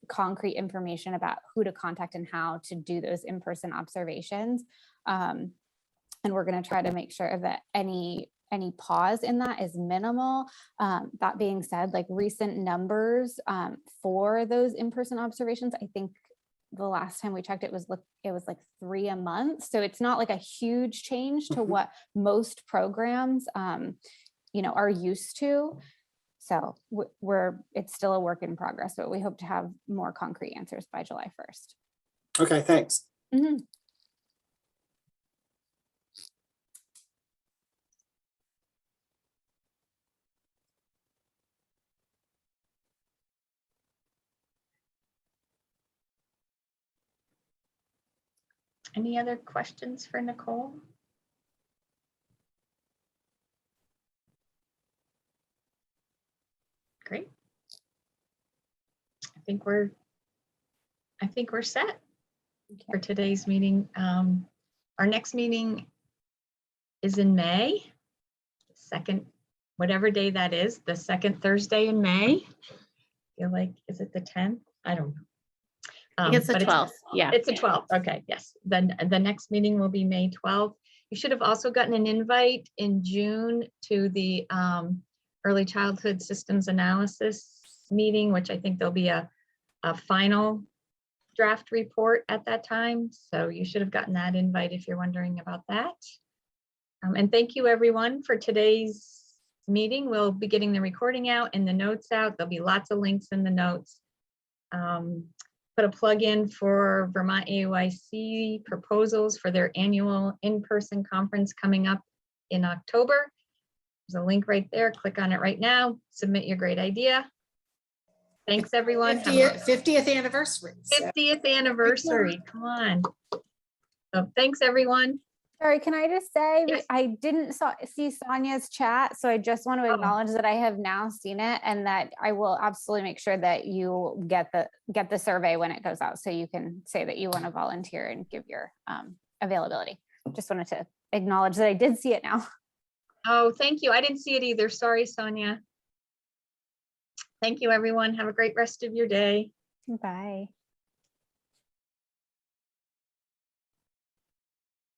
concrete information about who to contact and how to do those in-person observations. And we're going to try to make sure that any pause in that is minimal. That being said, like recent numbers for those in-person observations, I think the last time we checked, it was like 3 a month. So it's not like a huge change to what most programs, are used to. So it's still a work in progress, but we hope to have more concrete answers by July 1st. Okay, thanks. Mm-hmm. Any other questions for Nicole? Great. I think we're set for today's meeting. Our next meeting is in May, second, whatever day that is, the second Thursday in May. I feel like, is it the 10th? I don't know. I think it's the 12th. Yeah. It's the 12th. Okay, yes. Then the next meeting will be May 12th. You should have also gotten an invite in June to the Early Childhood Systems Analysis meeting, which I think there'll be a final draft report at that time. So you should have gotten that invite if you're wondering about that. And thank you everyone for today's meeting. We'll be getting the recording out and the notes out. There'll be lots of links in the notes. Put a plug in for Vermont AOIC proposals for their annual in-person conference coming up in October. There's a link right there. Click on it right now. Submit your great idea. Thanks, everyone. 50th anniversary. 50th anniversary. Come on. So thanks, everyone. Sorry, can I just say, Yes. I didn't see Sonia's chat, so I just want to acknowledge that I have now seen it and that I will absolutely make sure that you get the survey when it goes out, so you can say that you want to volunteer and give your availability. Just wanted to acknowledge that I did see it now. Oh, thank you. I didn't see it either. Sorry, Sonia. Thank you, everyone. Have a great rest of your day. Bye.